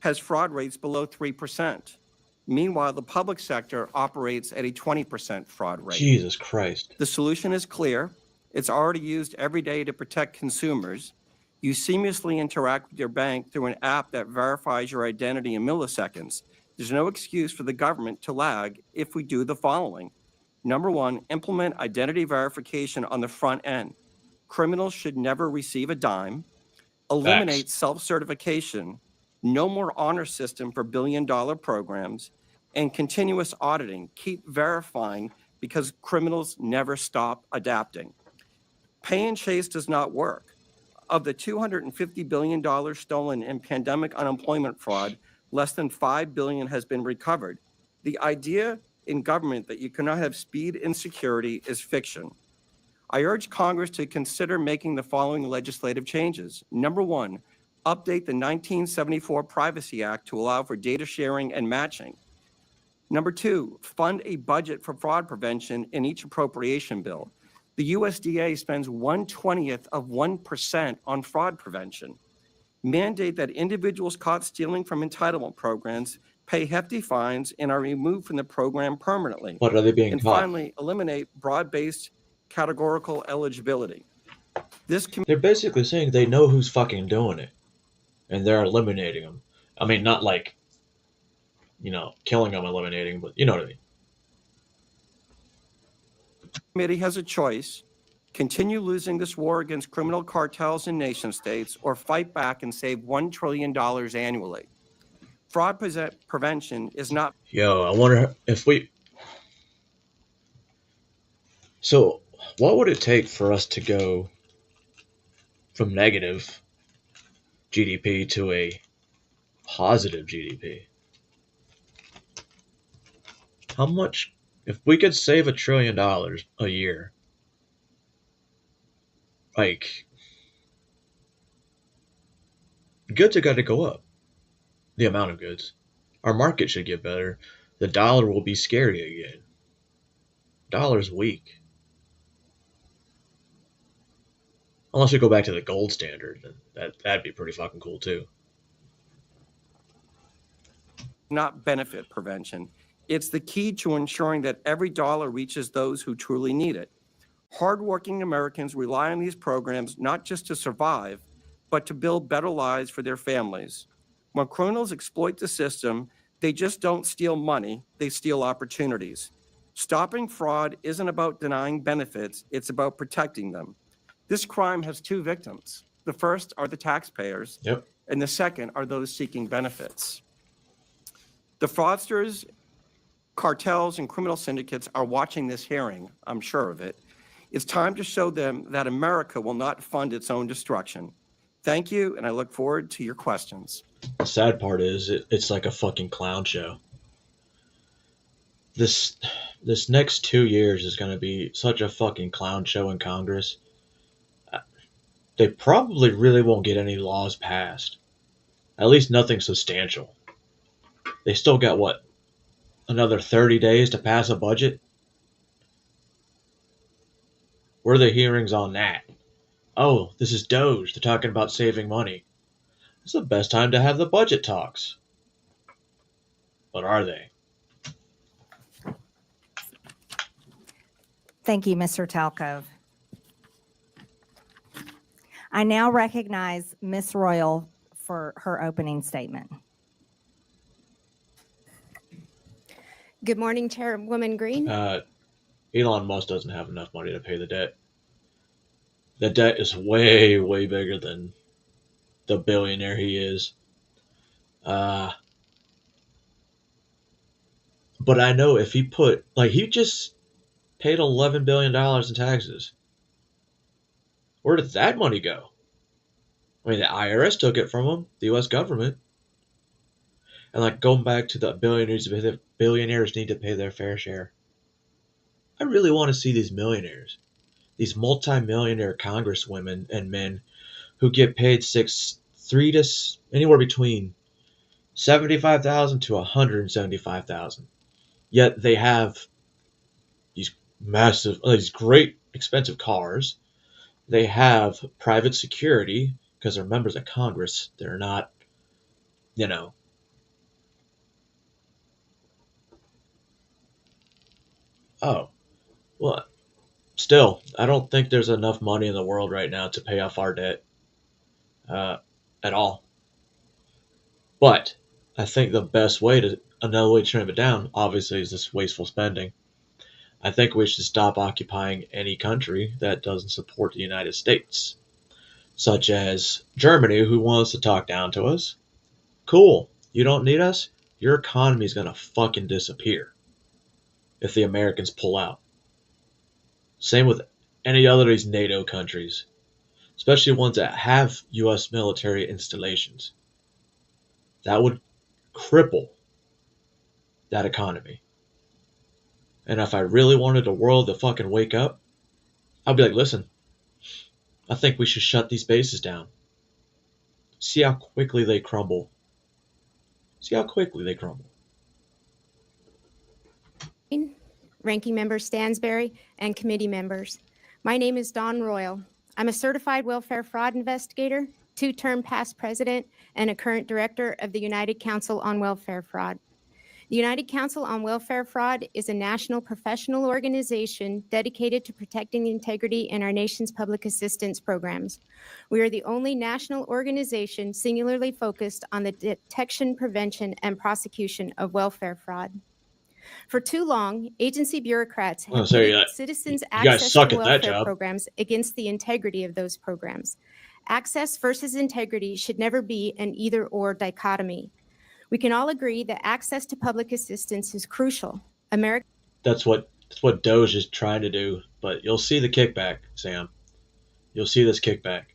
has fraud rates below 3%. Meanwhile, the public sector operates at a 20% fraud rate. Jesus Christ. The solution is clear. It's already used every day to protect consumers. You seamlessly interact with your bank through an app that verifies your identity in milliseconds. There's no excuse for the government to lag if we do the following. Number one, implement identity verification on the front end. Criminals should never receive a dime. Eliminate self-certification. No more honor system for billion-dollar programs. And continuous auditing. Keep verifying because criminals never stop adapting. Pay and chase does not work. Of the $250 billion stolen in pandemic unemployment fraud, less than $5 billion has been recovered. The idea in government that you cannot have speed and security is fiction. I urge Congress to consider making the following legislative changes. Number one, update the 1974 Privacy Act to allow for data sharing and matching. Number two, fund a budget for fraud prevention in each appropriation bill. The USDA spends 1/20th of 1% on fraud prevention. Mandate that individuals caught stealing from entitlement programs pay hefty fines and are removed from the program permanently. What are they being and caught? Finally, eliminate broad-based categorical eligibility. They're basically saying they know who's fucking doing it, and they're eliminating them. I mean, not like, killing them, eliminating, but you know what I mean. Committee has a choice. Continue losing this war against criminal cartels and nation states, or fight back and save $1 trillion annually. Fraud prevention is not. Yo, I wonder if we. So, what would it take for us to go from negative GDP to a positive GDP? How much, if we could save $1 trillion a year, like, goods are going to go up. The amount of goods. Our market should get better. The dollar will be scary again. Dollar's weak. Unless we go back to the gold standard, then that'd be pretty fucking cool too. Not benefit prevention. It's the key to ensuring that every dollar reaches those who truly need it. Hardworking Americans rely on these programs not just to survive, but to build better lives for their families. When criminals exploit the system, they just don't steal money, they steal opportunities. Stopping fraud isn't about denying benefits, it's about protecting them. This crime has two victims. The first are the taxpayers, and the second are those seeking benefits. The fraudsters, cartels, and criminal syndicates are watching this hearing, I'm sure of it. It's time to show them that America will not fund its own destruction. Thank you, and I look forward to your questions. The sad part is it's like a fucking clown show. This next 2 years is going to be such a fucking clown show in Congress. They probably really won't get any laws passed. At least nothing substantial. They still got, what, another 30 days to pass a budget? Where are the hearings on that? Oh, this is DOGE. They're talking about saving money. It's the best time to have the budget talks. But are they? Thank you, Mr. Talcove. I now recognize Ms. Royal for her opening statement. Good morning, Chairwoman Green. Elon Musk doesn't have enough money to pay the debt. The debt is way, way bigger than the billionaire he is. But I know if he put, like, he just paid $11 billion in taxes. Where did that money go? I mean, the IRS took it from him, the U.S. government. And, like, going back to the billionaires need to pay their fair share. I really want to see these millionaires, these multi-millionaire congresswomen and men who get paid anywhere between $75,000 to $175,000. Yet they have these great expensive cars. They have private security because they're members of Congress. They're not, Oh, well, still, I don't think there's enough money in the world right now to pay off our debt at all. But I think another way to trim it down, obviously, is this wasteful spending. I think we should stop occupying any country that doesn't support the United States, such as Germany, who wants to talk down to us. Cool. You don't need us? Your economy is going to fucking disappear if the Americans pull out. Same with any other of these NATO countries, especially ones that have U.S. military installations. That would cripple that economy. And if I really wanted the world to fucking wake up, I'd be like, listen, I think we should shut these bases down. See how quickly they crumble. Ranking Member Stansberry, and committee members. My name is Dawn Royal. I'm a certified welfare fraud investigator, 2-term past president, and a current director of the United Council on Welfare Fraud. The United Council on Welfare Fraud is a national professional organization dedicated to protecting the integrity in our nation's public assistance programs. We are the only national organization singularly focused on the detection, prevention, and prosecution of welfare fraud. For too long, agency bureaucrats have gonna say, pitted citizens' you guys access suck to at that welfare job. programs against the integrity of those programs. Access versus integrity should never be an either-or dichotomy. We can all agree that access to public assistance is crucial. That's what DOGE is trying to do, but you'll see the kickback, Sam. You'll see this kickback.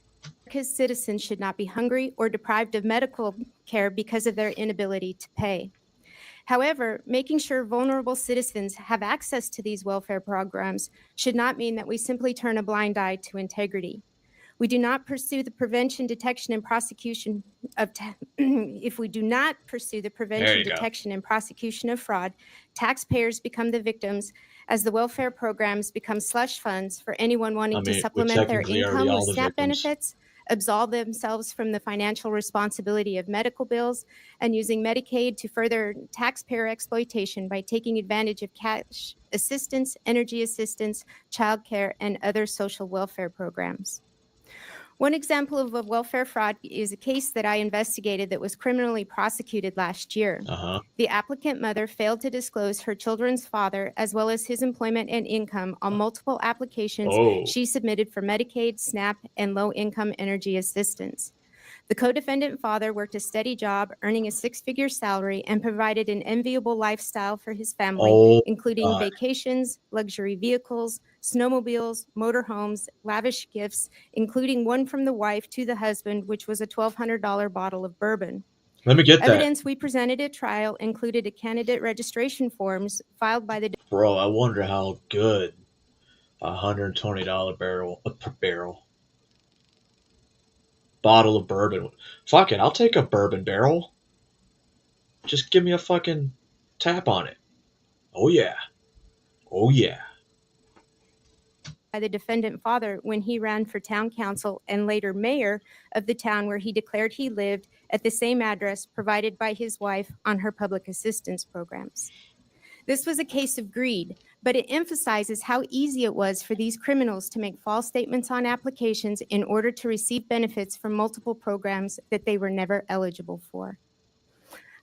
America's citizens should not be hungry or deprived of medical care because of their inability to pay. However, making sure vulnerable citizens have access to these welfare programs should not mean that we simply turn a blind eye to integrity. We do not pursue the prevention, detection, and prosecution of if we do not pursue the prevention, detection, and prosecution of fraud, taxpayers become the victims as the welfare programs become slush funds for anyone wanting to supplement their income with SNAP benefits, absolve themselves from the financial responsibility of medical bills, and using Medicaid to further taxpayer exploitation by taking advantage of cash assistance, energy assistance, childcare, and other social welfare programs. One example of a welfare fraud is a case that I investigated that was criminally prosecuted last year. The applicant mother failed to disclose her children's father as well as his employment and income on multiple applications she submitted for Medicaid, SNAP, and low-income energy assistance. The co-defendant father worked a steady job, earning a six-figure salary, and provided an enviable lifestyle for his family, including vacations, luxury vehicles, snowmobiles, motorhomes, lavish gifts, including one from the wife to the husband, which was a $1,200 bottle of bourbon. Let me get that. Evidence we presented at trial included a candidate registration forms filed by the... Bro, I wonder how good a $120 bottle of bourbon. Fuck it, I'll take a bourbon barrel. Just give me a fucking tap on it. Oh yeah. Oh yeah. By the defendant father when he ran for town council and later mayor of the town where he declared he lived at the same address provided by his wife on her public assistance programs. This was a case of greed, but it emphasizes how easy it was for these criminals to make false statements on applications in order to receive benefits from multiple programs that they were never eligible for.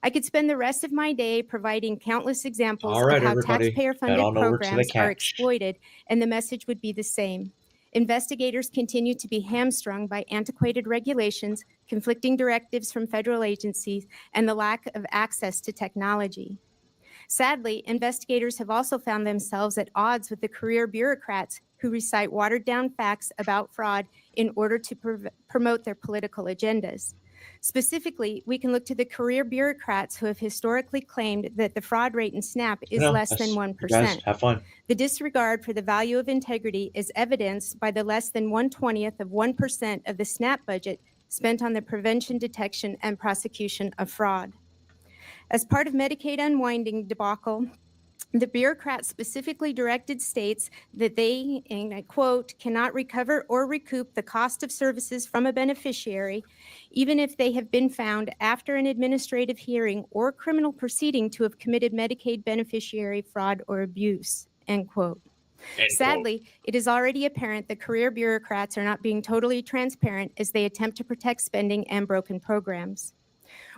I could spend the rest of my day providing countless examples of how taxpayer-funded programs are exploited, and the message would be the same. Investigators continue to be hamstrung by antiquated regulations, conflicting directives from federal agencies, and the lack of access to technology. Sadly, investigators have also found themselves at odds with the career bureaucrats who recite watered-down facts about fraud in order to promote their political agendas. Specifically, we can look to the career bureaucrats who have historically claimed that the fraud rate in SNAP is less than 1%. Guys, have fun. The disregard for the value of integrity is evidenced by the less than 1/20th of 1% of the SNAP budget spent on the prevention, detection, and prosecution of fraud. As part of Medicaid unwinding debacle, the bureaucrats specifically directed states that they, and I quote, cannot recover or recoup the cost of services from a beneficiary, even if they have been found after an administrative hearing or criminal proceeding to have committed Medicaid beneficiary fraud or abuse, end quote. Sadly, it is already apparent that career bureaucrats are not being totally transparent as they attempt to protect spending and broken programs.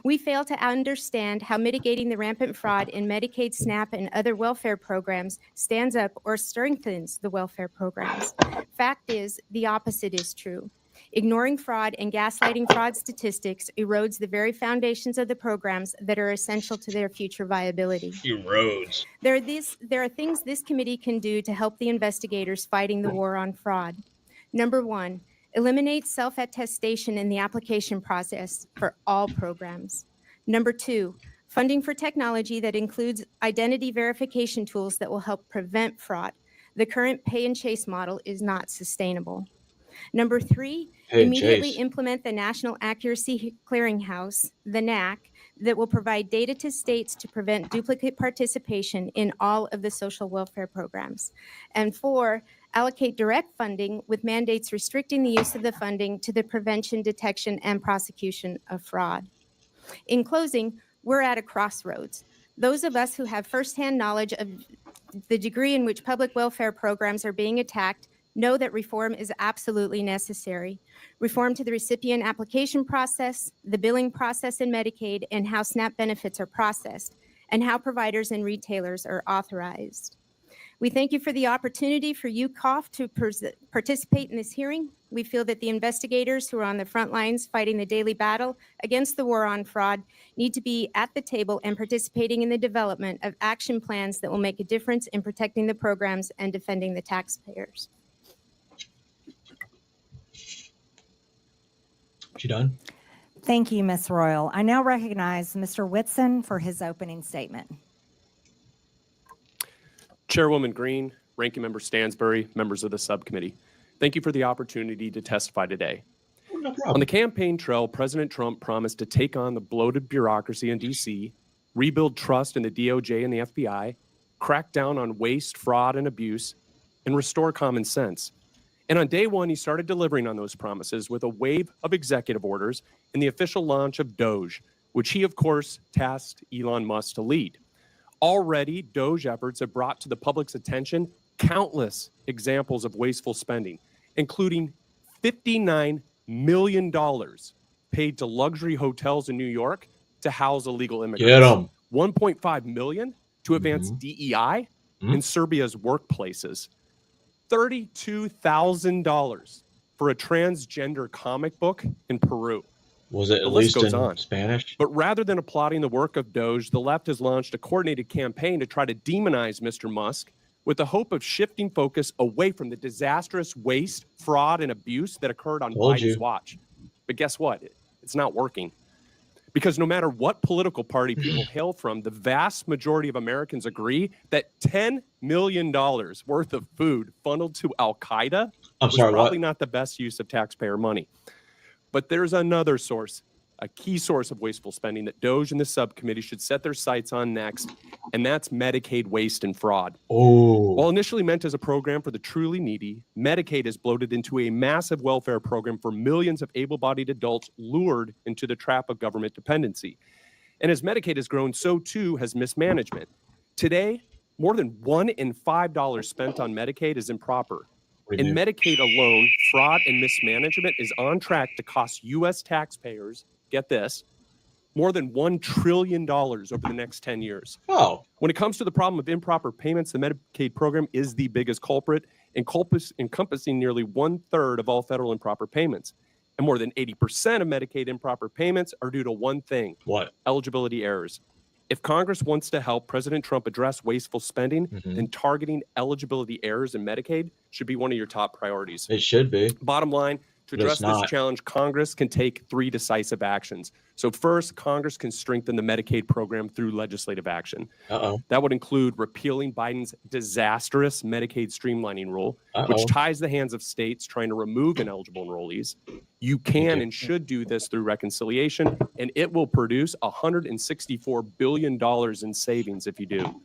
We fail to understand how mitigating the rampant fraud in Medicaid, SNAP, and other welfare programs stands up or strengthens the welfare programs. Fact is, the opposite is true. Ignoring fraud and gaslighting fraud statistics erodes the very foundations of the programs that are essential to their future viability. Erodes. There are things this committee can do to help the investigators fighting the war on fraud. Number one, eliminate self-attestation in the application process for all programs. Number two, funding for technology that includes identity verification tools that will help prevent fraud. The current pay and chase model is not sustainable. Number three, immediately implement the National Accuracy Clearinghouse, the NAC, that will provide data to states to prevent duplicate participation in all of the social welfare programs. And four, allocate direct funding with mandates restricting the use of the funding to the prevention, detection, and prosecution of fraud. In closing, we're at a crossroads. Those of us who have firsthand knowledge of the degree in which public welfare programs are being attacked know that reform is absolutely necessary. Reform to the recipient application process, the billing process in Medicaid, and how SNAP benefits are processed, and how providers and retailers are authorized. We thank you for the opportunity for UCOF to participate in this hearing. We feel that the investigators who are on the front lines fighting the daily battle against the war on fraud need to be at the table and participating in the development of action plans that will make a difference in protecting the programs and defending the taxpayers. She done? Thank you, Ms. Royal. I now recognize Mr. Whitson for his opening statement. Chairwoman Green, Ranking Member Stansbury, members of the subcommittee, thank you for the opportunity to testify today. No On problem. the campaign trail, President Trump promised to take on the bloated bureaucracy in D.C., rebuild trust in the DOJ and the FBI, crack down on waste, fraud, and abuse, and restore common sense. And on day one, he started delivering on those promises with a wave of executive orders and the official launch of DOGE, which he, of course, tasked Elon Musk to lead. Already, DOGE efforts have brought to the public's attention countless examples of wasteful spending, including $59 million paid to luxury hotels in New York to house illegal immigrants. Get them. $1.5 million to advance DEI in Serbia's workplaces. $32,000 for a transgender comic book in Peru. Was it The at list least goes in on. Spanish? But rather than applauding the work of DOGE, the left has launched a coordinated campaign to try to demonize Mr. Musk with the hope of shifting focus away from the disastrous waste, fraud, and abuse that occurred on Told Biden's you. watch. But guess what? It's not working. Because no matter what political party people hail from, the vast majority of Americans agree that $10 million worth of food funneled to Al-Qaeda was probably not the best use of taxpayer money. But there's another source, a key source of wasteful spending that DOGE and the subcommittee should set their sights on next, and that's Medicaid waste and fraud. Oh. While initially meant as a program for the truly needy, Medicaid is bloated into a massive welfare program for millions of able-bodied adults lured into the trap of government dependency. And as Medicaid has grown, so too has mismanagement. Today, more than $1 in $5 spent on Medicaid is improper. In Medicaid alone, fraud and mismanagement is on track to cost U.S. taxpayers, get this, more than $1 trillion over the next 10 years. Oh. When it comes to the problem of improper payments, the Medicaid program is the biggest culprit, encompassing nearly 1/3 of all federal improper payments. And more than 80% of Medicaid improper payments are due to one thing. What? Eligibility errors. If Congress wants to help President Trump address wasteful spending, then targeting eligibility errors in Medicaid should be one of your top priorities. It should be. Bottom line, to But it's address this not. challenge, Congress can take 3 decisive actions. So first, Congress can strengthen the Medicaid program through legislative action. Uh-oh. That would include repealing Biden's disastrous Medicaid streamlining rule, Uh-oh. which ties the hands of states trying to remove ineligible enrollees. You can and should do this through reconciliation, and it will produce $164 billion in savings if you do.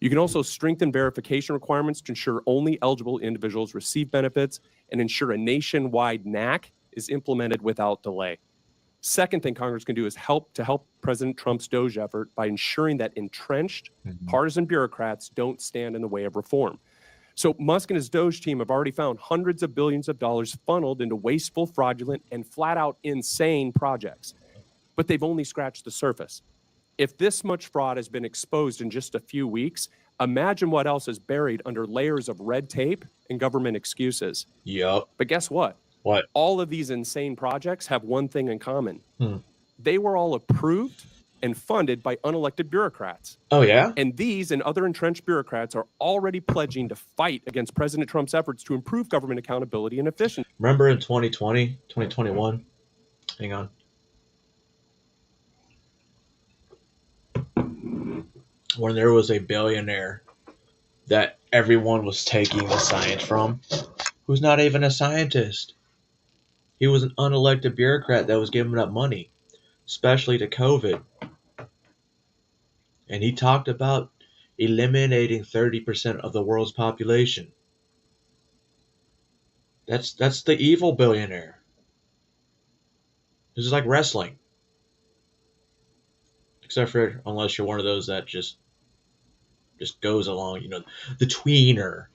You can also strengthen verification requirements to ensure only eligible individuals receive benefits and ensure a nationwide NAC is implemented without delay. Second thing Congress can do is help President Trump's DOGE effort by ensuring that entrenched partisan bureaucrats don't stand in the way of reform. So Musk and his DOGE team have already found hundreds of billions of dollars funneled into wasteful, fraudulent, and flat out insane projects. But they've only scratched the surface. If this much fraud has been exposed in just a few weeks, imagine what else is buried under layers of red tape and government excuses. Yup. But guess what? What? All of these insane projects have one thing in common. They were all approved and funded by unelected bureaucrats. Oh, yeah? And these and other entrenched bureaucrats are already pledging to fight against President Trump's efforts to improve government accountability and efficiency. Remember in 2020, 2021? Hang on. When there was a billionaire that everyone was taking the science from, who's not even a scientist. He was an unelected bureaucrat that was giving up money, especially to COVID. And he talked about eliminating 30% of the world's population. That's the evil billionaire. This is like wrestling. Except for unless you're one of those that just goes along, you know, the tweener.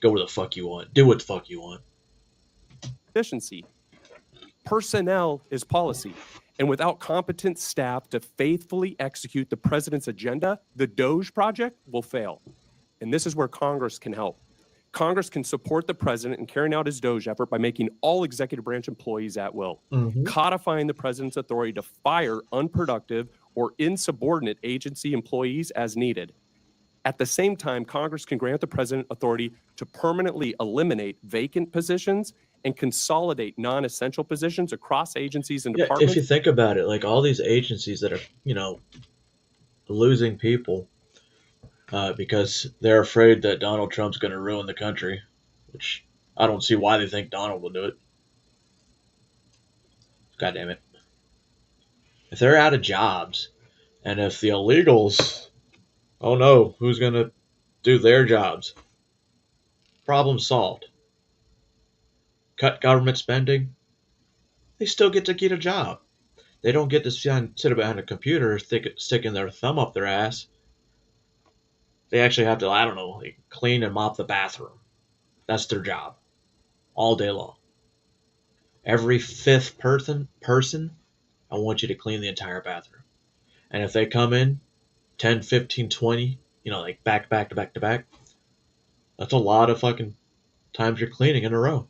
Go where the fuck you want. Do what the fuck you want. Efficiency. Personnel is policy. And without competent staff to faithfully execute the president's agenda, the DOGE project will fail. And this is where Congress can help. Congress can support the president in carrying out his DOGE effort by making all executive branch employees at will, codifying the president's authority to fire unproductive or insubordinate agency employees as needed. At the same time, Congress can grant the president authority to permanently eliminate vacant positions and consolidate non-essential positions across agencies and departments. If you think about it, like all these agencies that are, losing people because they're afraid that Donald Trump's going to ruin the country, which I don't see why they think Donald will do it. God damn it. If they're out of jobs, and if the illegals, oh no, who's going to do their jobs? Problem solved. Cut government spending, they still get to get a job. They don't get to sit behind a computer sticking their thumb up their ass. They actually have to, like clean and mop the bathroom. That's their job. All day long. Every fifth person, I want you to clean the entire bathroom. And if they come in 10, 15, 20, like back to back, that's a lot of fucking times you're cleaning in a row.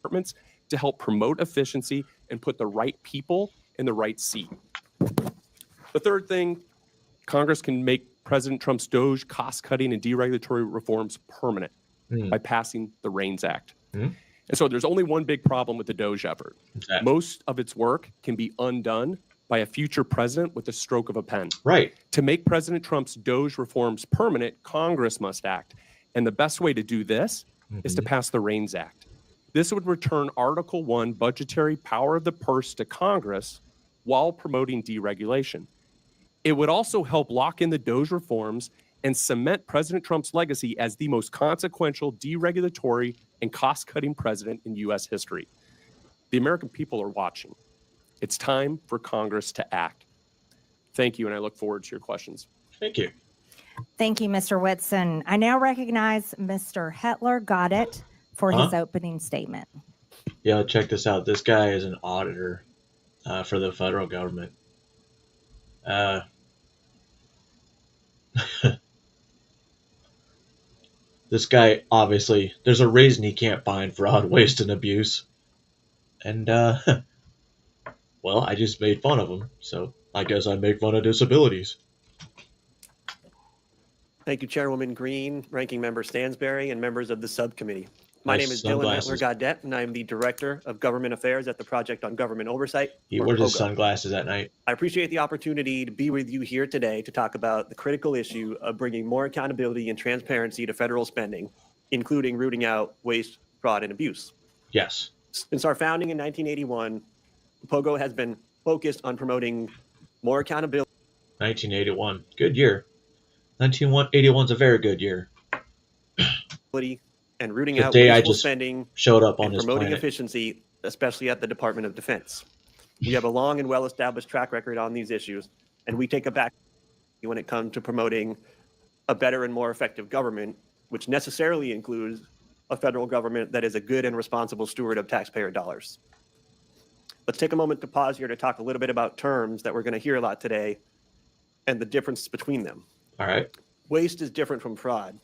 Departments to help promote efficiency and put the right people in the right seat. The third thing, Congress can make President Trump's DOGE cost-cutting and deregulatory reforms permanent by passing the REINS Act. And so there's only one big problem with the DOGE effort. Most of its work can be undone by a future president with the stroke of a pen. Right. To make President Trump's DOGE reforms permanent, Congress must act. And the best way to do this is to pass the REINS Act. This would return Article 1 budgetary power of the purse to Congress while promoting deregulation. It would also help lock in the DOGE reforms and cement President Trump's legacy as the most consequential deregulatory and cost-cutting president in U.S. history. The American people are watching. It's time for Congress to act. Thank you, and I look forward to your questions. Thank you. Thank you, Mr. Whitson. I now recognize Mr. Hetler Goddett for his opening statement. Yeah, check this out. This guy is an auditor for the federal government. This guy, obviously, there's a reason he can't find fraud, waste, and abuse. And, well, I just made fun of him, so I guess I make fun of disabilities. Thank you, Chairwoman Green, Ranking Member Stansberry, and members of the subcommittee. My name is Dylan Hetler-Gaudette, and I am the Director of Government Affairs at the Project on Government Oversight. He wears his sunglasses at night. I appreciate the opportunity to be with you here today to talk about the critical issue of bringing more accountability and transparency to federal spending, including rooting out waste, fraud, and abuse. Yes. Since our founding in 1981, POGO has been focused on promoting more accountability. 1981, good year. 1981 is a very good year. And rooting out wasteful spending showed up on and this promoting planet. efficiency, especially at the Department of Defense. We have a long and well-established track record on these issues, and we take a back when it comes to promoting a better and more effective government, which necessarily includes a federal government that is a good and responsible steward of taxpayer dollars. Let's take a moment to pause here to talk a little bit about terms that we're going to hear a lot today and the difference between them. All right. Waste is different from fraud.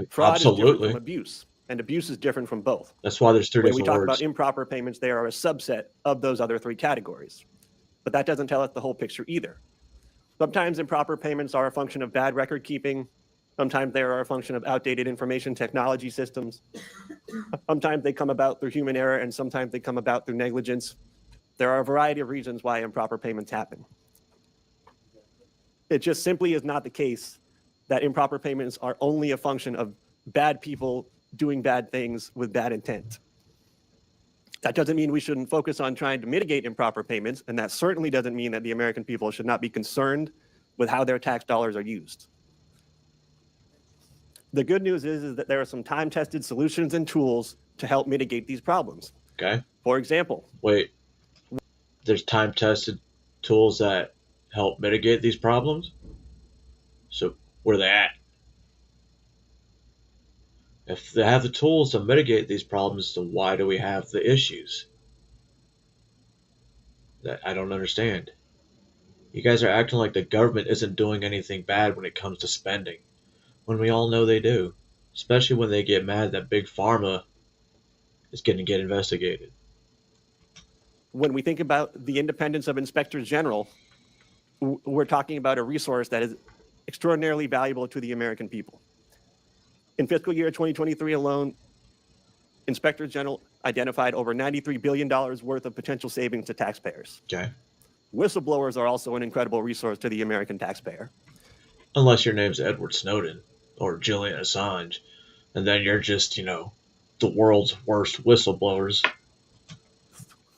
Fraud is different from abuse. And abuse is different from both. That's why there's 3 when different we talk words. about improper payments, they are a subset of those other 3 categories. But that doesn't tell us the whole picture either. Sometimes improper payments are a function of bad record keeping. Sometimes they are a function of outdated information technology systems. Sometimes they come about through human error, and sometimes they come about through negligence. There are a variety of reasons why improper payments happen. It just simply is not the case that improper payments are only a function of bad people doing bad things with bad intent. That doesn't mean we shouldn't focus on trying to mitigate improper payments, and that certainly doesn't mean that the American people should not be concerned with how their tax dollars are used. The good news is that there are some time-tested solutions and tools to help mitigate these problems. Okay. For example, wait, there's time-tested tools that help mitigate these problems? So where are they at? If they have the tools to mitigate these problems, then why do we have the issues? that I don't understand. You guys are acting like the government isn't doing anything bad when it comes to spending, when we all know they do, especially when they get mad that Big Pharma is going to get investigated. When we think about the independence of inspectors general, we're talking about a resource that is extraordinarily valuable to the American people. In fiscal year 2023 alone, inspectors general identified over $93 billion worth of potential savings to taxpayers. Okay. Whistleblowers are also an incredible resource to the American taxpayer. Unless your name's Edward Snowden or Julian Assange, and then you're just, the world's worst whistleblowers.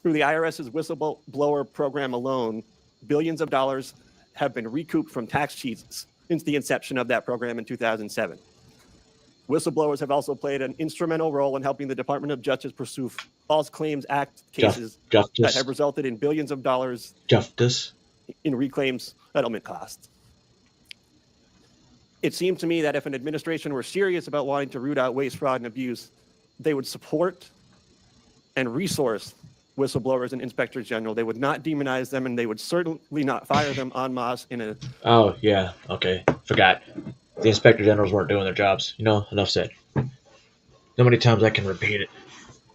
Through the IRS's whistleblower program alone, billions of dollars have been recouped from tax cheats since the inception of that program in 2007. Whistleblowers have also played an instrumental role in helping the Department of Justice pursue False Claims Act cases that have resulted in billions of dollars in reclaimed settlement costs. It seems to me that if an administration were serious about wanting to root out waste, fraud, and abuse, they would support and resource whistleblowers and inspectors general. They would not demonize them, and they would certainly not fire them en masse in a... Oh, yeah. Okay. Forgot. The inspector generals weren't doing their jobs. Enough said. So many times I can repeat it.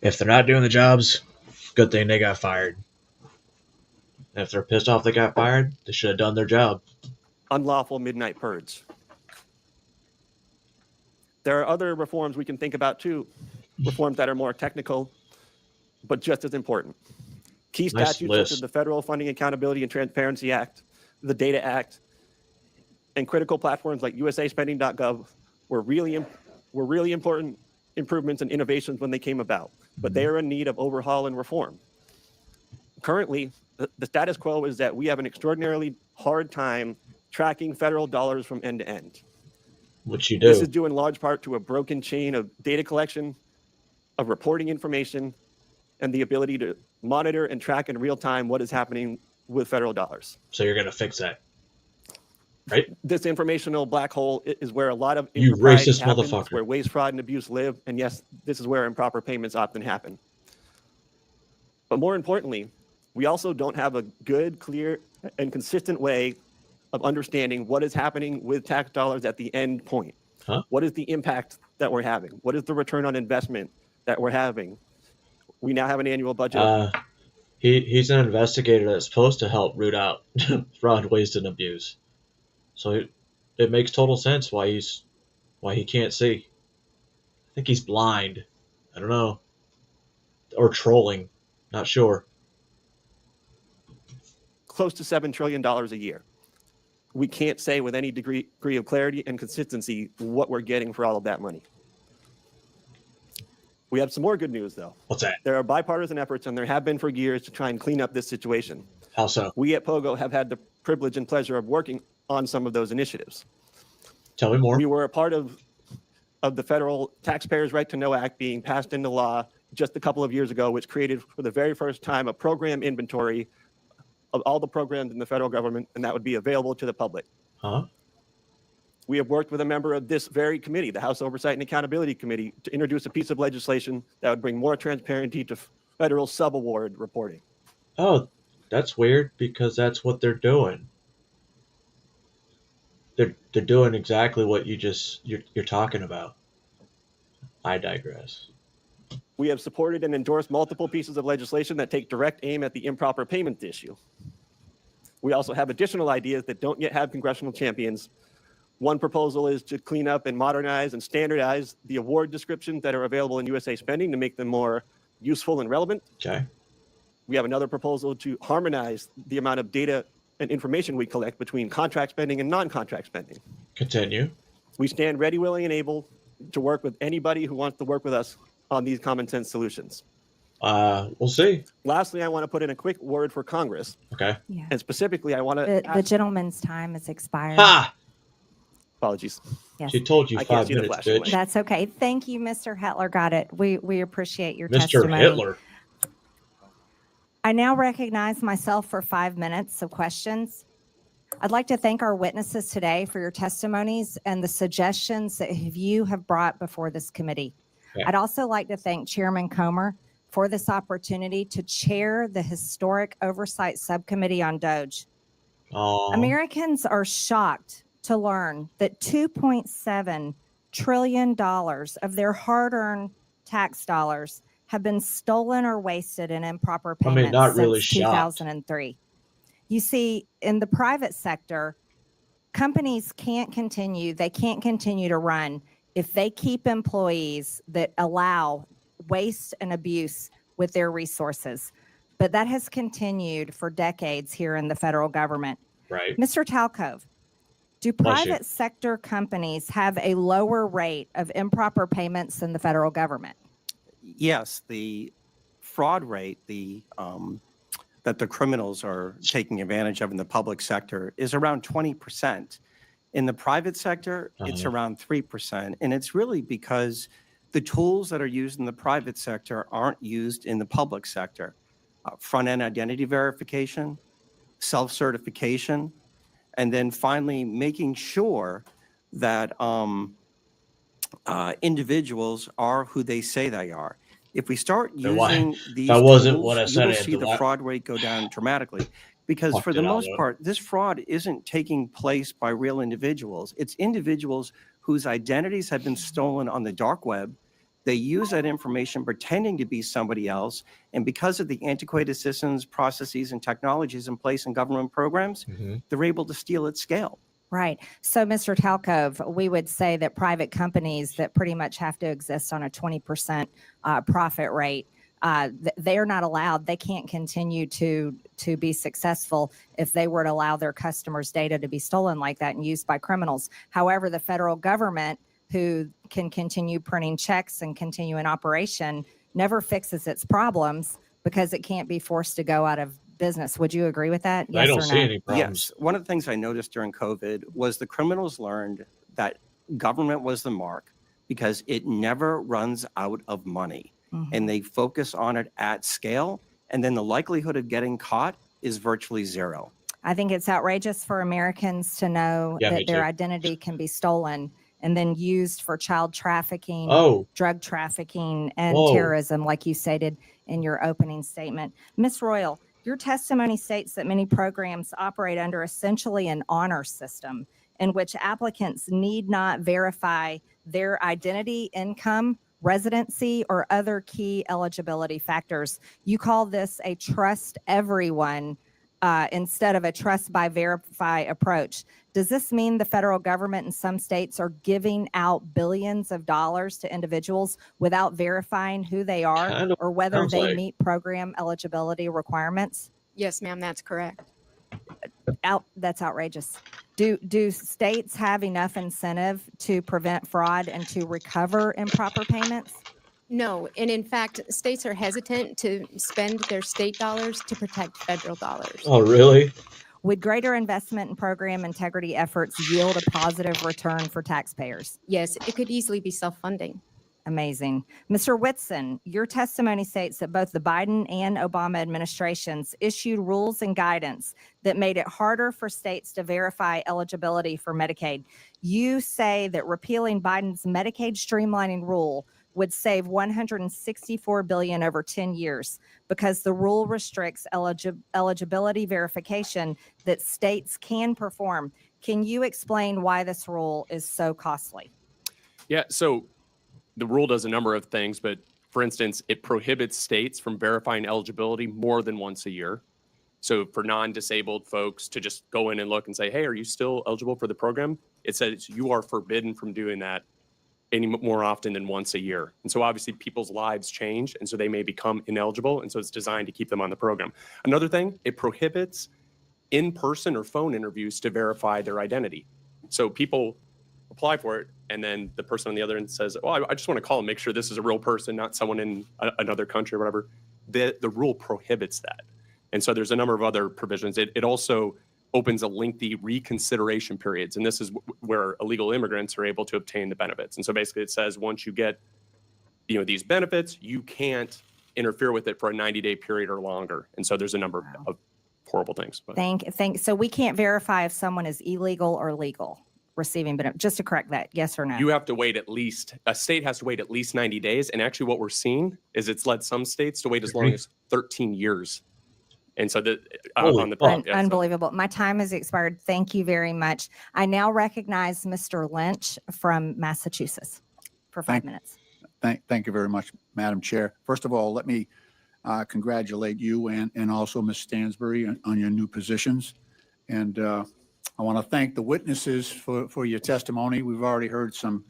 If they're not doing the jobs, good thing they got fired. And if they're pissed off they got fired, they should have done their job. Unlawful midnight purge. There are other reforms we can think about too, reforms that are more technical, but just as important. Key statutes such as the Federal Funding Accountability and Transparency Act, the Data Act, and critical platforms like usaspending.gov were really important improvements and innovations when they came about, but they are in need of overhaul and reform. Currently, the status quo is that we have an extraordinarily hard time tracking federal dollars from end to end. Which you do. This is due in large part to a broken chain of data collection, of reporting information, and the ability to monitor and track in real time what is happening with federal dollars. So you're going to fix that, right? This informational black hole is where a lot of you racist happens, motherfucker. Where waste, fraud, and abuse live. And yes, this is where improper payments often happen. But more importantly, we also don't have a good, clear, and consistent way of understanding what is happening with tax dollars at the end point. Huh? What is the impact that we're having? What is the return on investment that we're having? We now have an annual budget. He's an investigator that's supposed to help root out fraud, waste, and abuse. So it makes total sense why he can't see. I think he's blind. I don't know. Or trolling. Not sure. Close to $7 trillion a year. We can't say with any degree of clarity and consistency what we're getting for all of that money. We have some more good news, though. What's that? There are bipartisan efforts, and there have been for years, to try and clean up this situation. How so? We at POGO have had the privilege and pleasure of working on some of those initiatives. Tell me more. We were a part of the Federal Taxpayers' Right to Know Act being passed into law just a couple of years ago, which created for the very first time a program inventory of all the programs in the federal government, and that would be available to the public. Huh? We have worked with a member of this very committee, the House Oversight and Accountability Committee, to introduce a piece of legislation that would bring more transparency to federal subaward reporting. Oh, that's weird, because that's what they're doing. They're doing exactly what you're talking about. I digress. We have supported and endorsed multiple pieces of legislation that take direct aim at the improper payment issue. We also have additional ideas that don't yet have congressional champions. One proposal is to clean up and modernize and standardize the award descriptions that are available in USA Spending to make them more useful and relevant. Okay. We have another proposal to harmonize the amount of data and information we collect between contract spending and non-contract spending. Continue. We stand ready, willing, and able to work with anybody who wants to work with us on these common sense solutions. We'll see. Lastly, I want to put in a quick word for Congress. Okay. Yeah. And specifically, I want to The gentleman's time is expired. Ha! Apologies. Yes. She told you I can't 5 see the minutes, flashing bitch. light. That's okay. Thank you, Mr. Hetler. Got it. We appreciate your Mr. testimony. Hitler. I now recognize myself for 5 minutes of questions. I'd like to thank our witnesses today for your testimonies and the suggestions that you have brought before this committee. Yeah. I'd also like to thank Chairman Comer for this opportunity to chair the Historic Oversight Subcommittee on DOGE. Americans are shocked to learn that $2.7 trillion of their hard-earned tax dollars have been stolen or wasted in improper payments not really since shocked. 2003. You see, in the private sector, companies can't continue to run if they keep employees that allow waste and abuse with their resources. But that has continued for decades here in the federal government. Right. Mr. Talcove, do Bless you. private sector companies have a lower rate of improper payments than the federal government? Yes, the fraud rate, that the criminals are taking advantage of in the public sector is around 20%. In the private sector, it's around 3%. And it's really because the tools that are used in the private sector aren't used in the public sector. Front-end identity verification, self-certification, and then finally making sure that individuals are who they say they are. If we start using these that wasn't what I tools, you said will at see the the fraud rate go down dramatically. Because Fucked for the it out, most though. part, this fraud isn't taking place by real individuals. It's individuals whose identities have been stolen on the dark web. They use that information pretending to be somebody else. And because of the antiquated systems, processes, and technologies in place in government programs, they're able to steal at scale. Right. So, Mr. Talcove, we would say that private companies that pretty much have to exist on a 20% profit rate, they're not allowed. They can't continue to be successful if they were to allow their customers' data to be stolen like that and used by criminals. However, the federal government, who can continue printing checks and continue in operation, never fixes its problems because it can't be forced to go out of business. Would you agree with that? I Yes don't or see no? any problems. Yes. One of the things I noticed during COVID was the criminals learned that government was the mark because it never runs out of money. And they focus on it at scale. And then the likelihood of getting caught is virtually zero. I think it's outrageous for Americans to know Yeah, me that their too. identity can be stolen and then used for child trafficking, drug trafficking, and terrorism, like you stated in your opening statement. Ms. Royal, your testimony states that many programs operate under essentially an honor system in which applicants need not verify their identity, income, residency, or other key eligibility factors. You call this a trust everyone instead of a trust by verify approach. Does this mean the federal government in some states are giving out billions of dollars to individuals without verifying who they are or whether they meet program eligibility requirements? Yes, ma'am, that's correct. That's outrageous. Do states have enough incentive to prevent fraud and to recover improper payments? No, and in fact, states are hesitant to spend their state dollars to protect federal dollars. Oh, really? Would greater investment in program integrity efforts yield a positive return for taxpayers? Yes, it could easily be self-funding. Amazing. Mr. Whitson, your testimony states that both the Biden and Obama administrations issued rules and guidance that made it harder for states to verify eligibility for Medicaid. You say that repealing Biden's Medicaid streamlining rule would save $164 billion over 10 years because the rule restricts eligibility verification that states can perform. Can you explain why this rule is so costly? Yeah, so the rule does a number of things, but for instance, it prohibits states from verifying eligibility more than once a year. So for non-disabled folks to just go in and look and say, hey, are you still eligible for the program? It says you are forbidden from doing that any more often than once a year. And so obviously people's lives change, and so they may become ineligible, and so it's designed to keep them on the program. Another thing, it prohibits in-person or phone interviews to verify their identity. So people apply for it, and then the person on the other end says, well, I just want to call and make sure this is a real person, not someone in another country or whatever. The rule prohibits that. And so there's a number of other provisions. It also opens a lengthy reconsideration periods. And this is where illegal immigrants are able to obtain the benefits. And so basically it says once you get these benefits, you can't interfere with it for a 90-day period or longer. And so there's a number of horrible things. So we can't verify if someone is illegal or legal. receiving benefits. Just to correct that, yes or no? You have to wait a state has to wait at least 90 days. And actually what we're seeing is it's led some states to wait as long as 13 years. And so on the top, Unbelievable. My time has expired. Thank you very much. I now recognize Mr. Lynch from Massachusetts for 5 minutes. Thank you very much, Madam Chair. First of all, let me congratulate you and also Ms. Stansbury on your new positions. And I want to thank the witnesses for your testimony. We've already heard some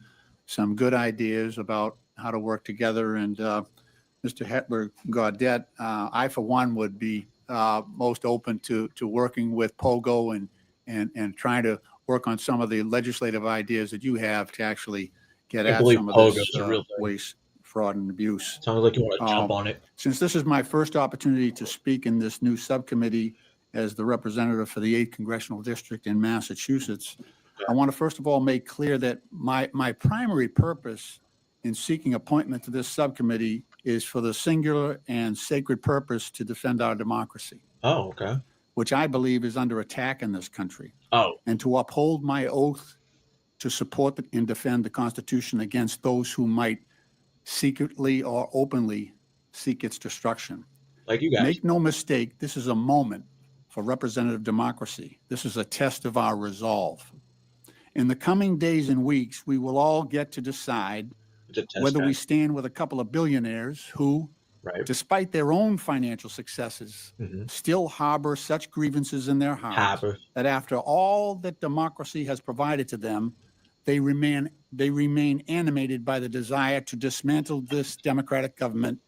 good ideas about how to work together. And Mr. Hetler Gaudet, I for one would be most open to working with POGO and trying to work on some of the legislative ideas that you have to actually get at some of this waste, fraud, and abuse. Sounds like you want to jump on it. Since this is my first opportunity to speak in this new subcommittee as the representative for the 8th Congressional District in Massachusetts, I want to first of all make clear that my primary purpose in seeking appointment to this subcommittee is for the singular and sacred purpose to defend our democracy. Oh, okay. Which I believe is under attack in this country. Oh. And to uphold my oath to support and defend the Constitution against those who might secretly or openly seek its destruction. Like you guys. Make no mistake, this is a moment for representative democracy. This is a test of our resolve. In the coming days and weeks, we will all get to decide whether we stand with a couple of billionaires who, despite their own financial successes, still harbor such grievances in their hearts that after all that democracy has provided to them, they remain animated by the desire to dismantle this democratic government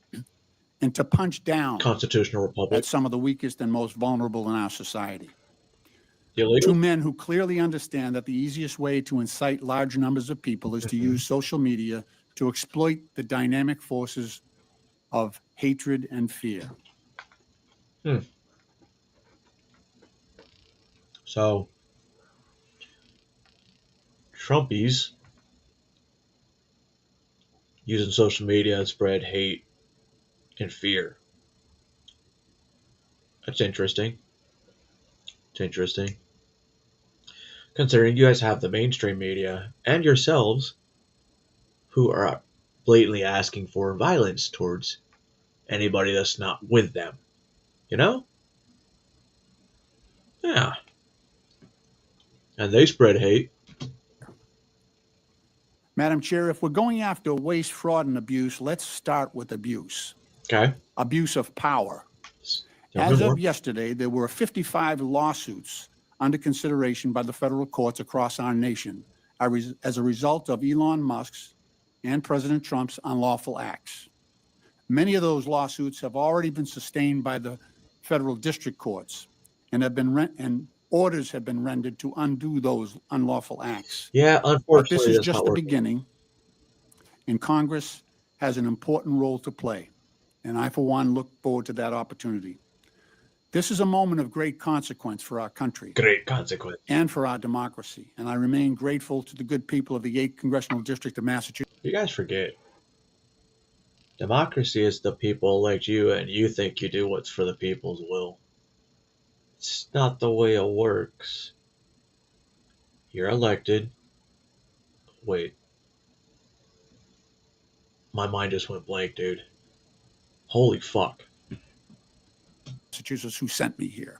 and to punch down constitutional republic at some of the weakest and most vulnerable in our society. Illegal? Two men who clearly understand that the easiest way to incite large numbers of people is to use social media to exploit the dynamic forces of hatred and fear. So, Trumpies using social media to spread hate and fear. That's interesting. It's interesting. Considering you guys have the mainstream media and yourselves who are blatantly asking for violence towards anybody that's not with them. You know? Yeah. And they spread hate. Madam Chair, if we're going after waste, fraud, and abuse, let's start with abuse. Okay. Abuse of power. As of yesterday, there were 55 lawsuits under consideration by the federal courts across our nation as a result of Elon Musk's and President Trump's unlawful acts. Many of those lawsuits have already been sustained by the federal district courts and orders have been rendered to undo those unlawful acts. Yeah, unfortunately, but this is just the beginning, and Congress has an important role to play, and I, for one, look forward to that opportunity. This is a moment of great consequence for our country. Great consequence. And for our democracy, and I remain grateful to the good people of the 8th Congressional District of Massachusetts. You guys forget. Democracy is the people elect you, and you think you do what's for the people's will. It's not the way it works. You're elected. Wait. My mind just went blank, dude. Holy fuck. Massachusetts, who sent me here.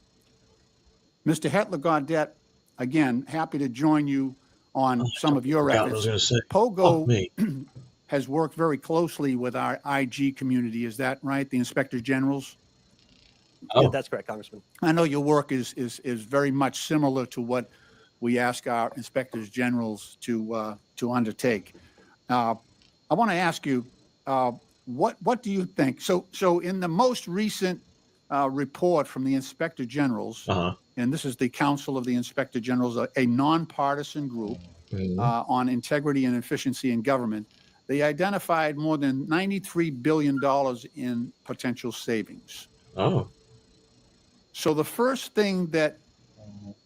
Mr. Hetler Gaudet, again, happy to join you on some of your efforts. POGO has worked very closely with our IG community. Is that right? The inspectors generals? Oh. Yeah, that's correct, Congressman. I know your work is very much similar to what we ask our inspectors generals to undertake. I want to ask you, what do you think? So in the most recent report from the inspector generals, and this is the Council of the Inspector Generals, a nonpartisan group on integrity and efficiency in government, they identified more than $93 billion in potential savings. Oh. So the first thing that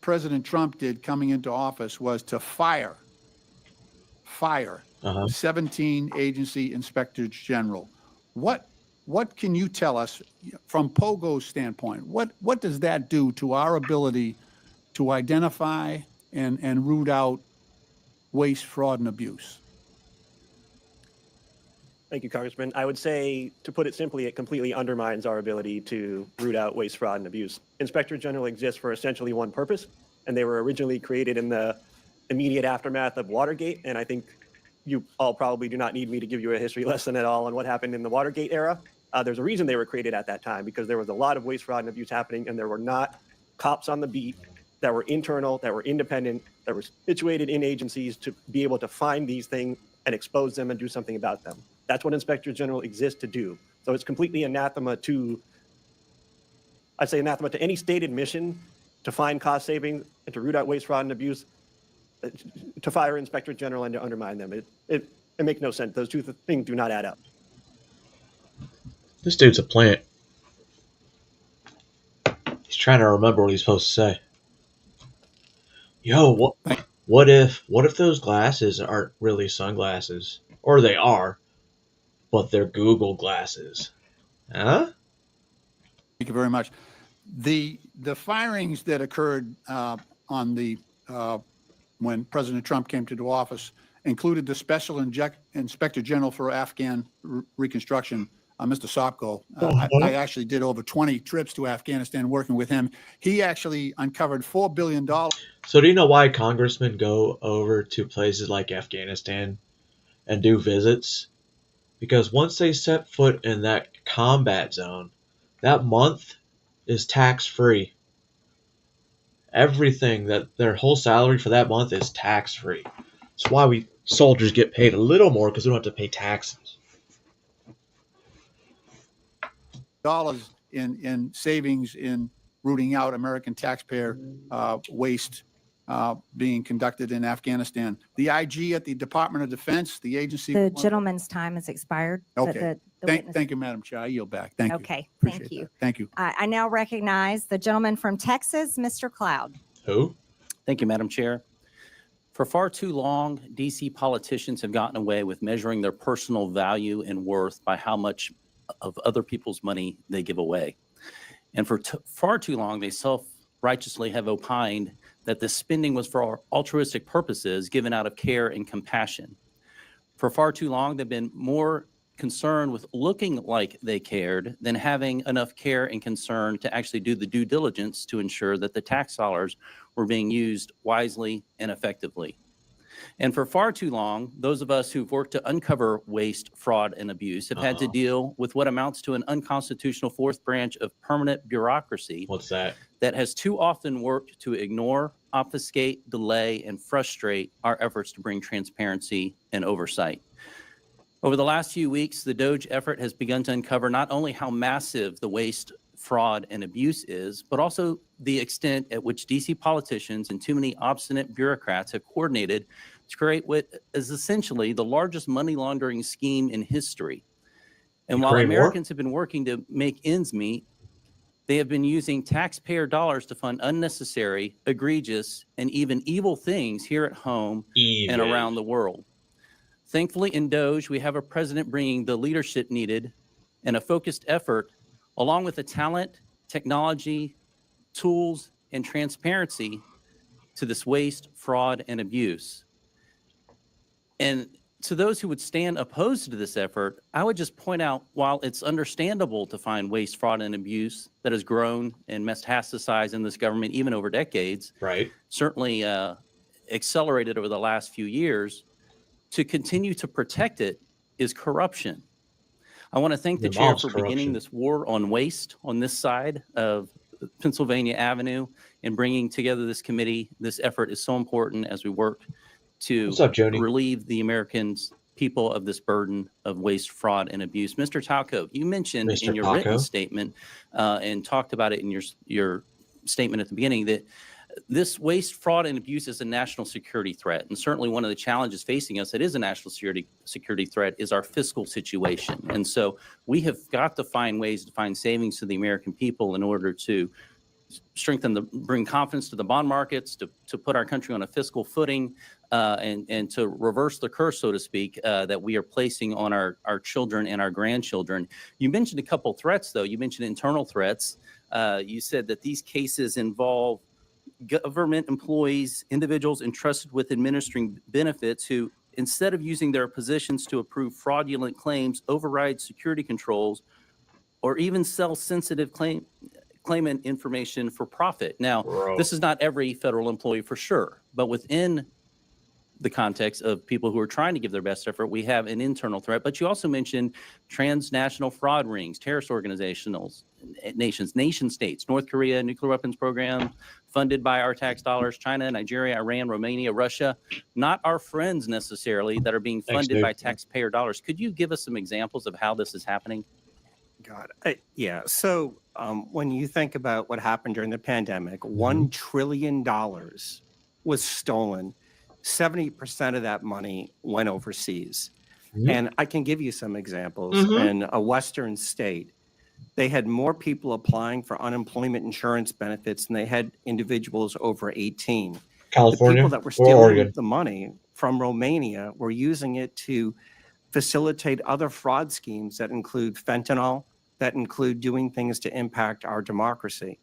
President Trump did coming into office was to fire 17 agency inspectors general. What can you tell us from POGO's standpoint? What does that do to our ability to identify and root out waste, fraud, and abuse? Thank you, Congressman. I would say, to put it simply, it completely undermines our ability to root out waste, fraud, and abuse. Inspector General exists for essentially one purpose, and they were originally created in the immediate aftermath of Watergate. And I think you all probably do not need me to give you a history lesson at all on what happened in the Watergate era. There's a reason they were created at that time, because there was a lot of waste, fraud, and abuse happening, and there were not cops on the beat that were internal, that were independent, that were situated in agencies to be able to find these things and expose them and do something about them. That's what Inspector General exists to do. So it's completely anathema to, I'd say anathema to any stated mission to find cost savings and to root out waste, fraud, and abuse, to fire Inspector General and to undermine them. It makes no sense. Those two things do not add up. This dude's a plant. He's trying to remember what he's supposed to say. Yo, what if those glasses aren't really sunglasses? Or they are, but they're Google glasses. Huh? Thank you very much. The firings that occurred on the when President Trump came to the office included the Special Inspector General for Afghan Reconstruction, Mr. Sopko. I actually did over 20 trips to Afghanistan working with him. He actually uncovered $4 billion. So do you know why congressmen go over to places like Afghanistan and do visits? Because once they set foot in that combat zone, that month is tax-free. Everything, that their whole salary for that month is tax-free. That's why we soldiers get paid a little more, because we don't have to pay taxes. Dollars in savings in rooting out American taxpayer waste being conducted in Afghanistan. The IG at the Department of Defense, the agency. The gentleman's time has expired. Okay. Thank you, Madam Chair. I yield back. Thank you. Okay, Appreciate thank you. that. Thank you. I now recognize the gentleman from Texas, Mr. Cloud. Who? Thank you, Madam Chair. For far too long, DC politicians have gotten away with measuring their personal value and worth by how much of other people's money they give away. And for far too long, they self-righteously have opined that this spending was for altruistic purposes given out of care and compassion. For far too long, they've been more concerned with looking like they cared than having enough care and concern to actually do the due diligence to ensure that the tax dollars were being used wisely and effectively. And for far too long, those of us who've worked to uncover waste, fraud, and abuse have had to deal with what amounts to an unconstitutional fourth branch of permanent bureaucracy. What's that? That has too often worked to ignore, obfuscate, delay, and frustrate our efforts to bring transparency and oversight. Over the last few weeks, the DOGE effort has begun to uncover not only how massive the waste, fraud, and abuse is, but also the extent at which DC politicians and too many obstinate bureaucrats have coordinated to create what is essentially the largest money laundering scheme in history. And while Americans have been working to make ends meet, they have been using taxpayer dollars to fund unnecessary, egregious, and even evil things here at home and around the world. Thankfully, in DOGE, we have a president bringing the leadership needed and a focused effort, along with the talent, technology, tools, and transparency to this waste, fraud, and abuse. And to those who would stand opposed to this effort, I would just point out, while it's understandable to find waste, fraud, and abuse that has grown and metastasized in this government even over decades, right? Certainly accelerated over the last few years, to continue to protect it is corruption. I want to thank the chair for beginning this war on waste on this side of Pennsylvania Avenue and bringing together this committee. This effort is so important as we work to relieve the Americans, people of this burden of waste, fraud, and abuse. Mr. Talco, you mentioned in your written statement and talked about it in your statement at the beginning that this waste, fraud, and abuse is a national security threat. And certainly one of the challenges facing us that is a national security threat is our fiscal situation. And so we have got to find ways to find savings to the American people in order to bring confidence to the bond markets, to put our country on a fiscal footing, and to reverse the curse, so to speak, that we are placing on our children and our grandchildren. You mentioned a couple threats, though. You mentioned internal threats. You said that these cases involve government employees, individuals entrusted with administering benefits who, instead of using their positions to approve fraudulent claims, override security controls, or even sell sensitive claimant information for profit. Now, this is not every federal employee for sure, but within the context of people who are trying to give their best effort, we have an internal threat. But you also mentioned transnational fraud rings, terrorist organizations, nation states, North Korea, nuclear weapons program funded by our tax dollars, China, Nigeria, Iran, Romania, Russia, not our friends necessarily that are being funded by taxpayer dollars. Could you give us some examples of how this is happening? Yeah. So when you think about what happened during the pandemic, $1 trillion was stolen. 70% of that money went overseas. And I can give you some examples. In a Western state, they had more people applying for unemployment insurance benefits than they had individuals over 18. California, the people that were stealing the money from Romania were using it to facilitate other fraud schemes that include fentanyl, that include doing things to impact our democracy.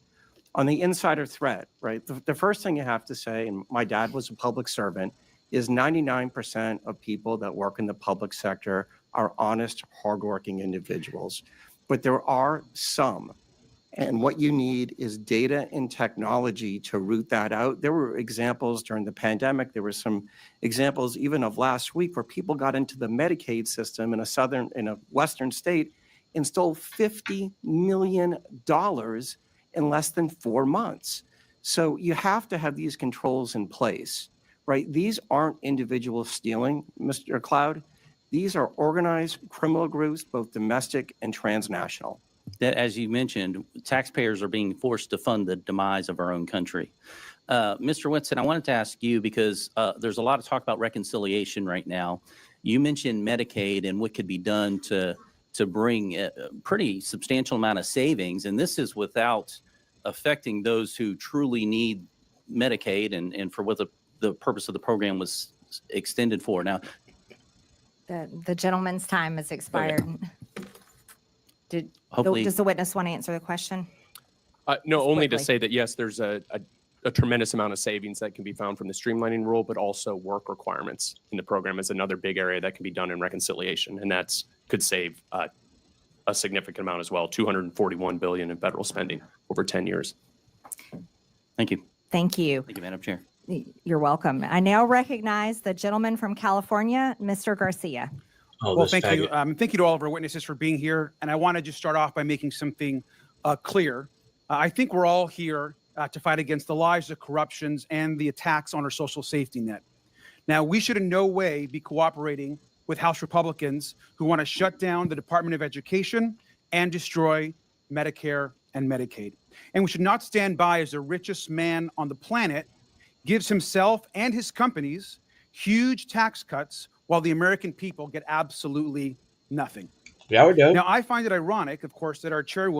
On the insider threat, right, the first thing you have to say, and my dad was a public servant, is 99% of people that work in the public sector are honest, hardworking individuals. But there are some, and what you need is data and technology to root that out. There were examples during the pandemic. There were some examples even of last week where people got into the Medicaid system in a Western state and stole $50 million in less than 4 months. So you have to have these controls in place, right? These aren't individuals stealing, Mr. Cloud. These are organized criminal groups, both domestic and transnational. That, as you mentioned, taxpayers are being forced to fund the demise of our own country. Mr. Winston, I wanted to ask you, because there's a lot of talk about reconciliation right now. You mentioned Medicaid and what could be done to bring a pretty substantial amount of savings, and this is without affecting those who truly need Medicaid and for what the purpose of the program was extended for. Now, the gentleman's time has expired. Hopefully, does the witness want to answer the question? No, Just only to quickly. say that, yes, there's a tremendous amount of savings that can be found from the streamlining rule, but also work requirements in the program is another big area that can be done in reconciliation, and that's could save a significant amount as well, $241 billion in federal spending over 10 years. thank you. Thank you. Thank you, Madam Chair. You're welcome. I now recognize the gentleman from California, Mr. Garcia. Well, thank you. Thank you to all of our witnesses for being here. And I want to just start off by making something clear. I think we're all here to fight against the lies, the corruptions, and the attacks on our social safety net. Now, we should in no way be cooperating with House Republicans who want to shut down the Department of Education and destroy Medicare and Medicaid. And we should not stand by as the richest man on the planet gives himself and his companies huge tax cuts while the American people get absolutely nothing. Yeah, we do. Now, I find it ironic, of course, that our chairwoman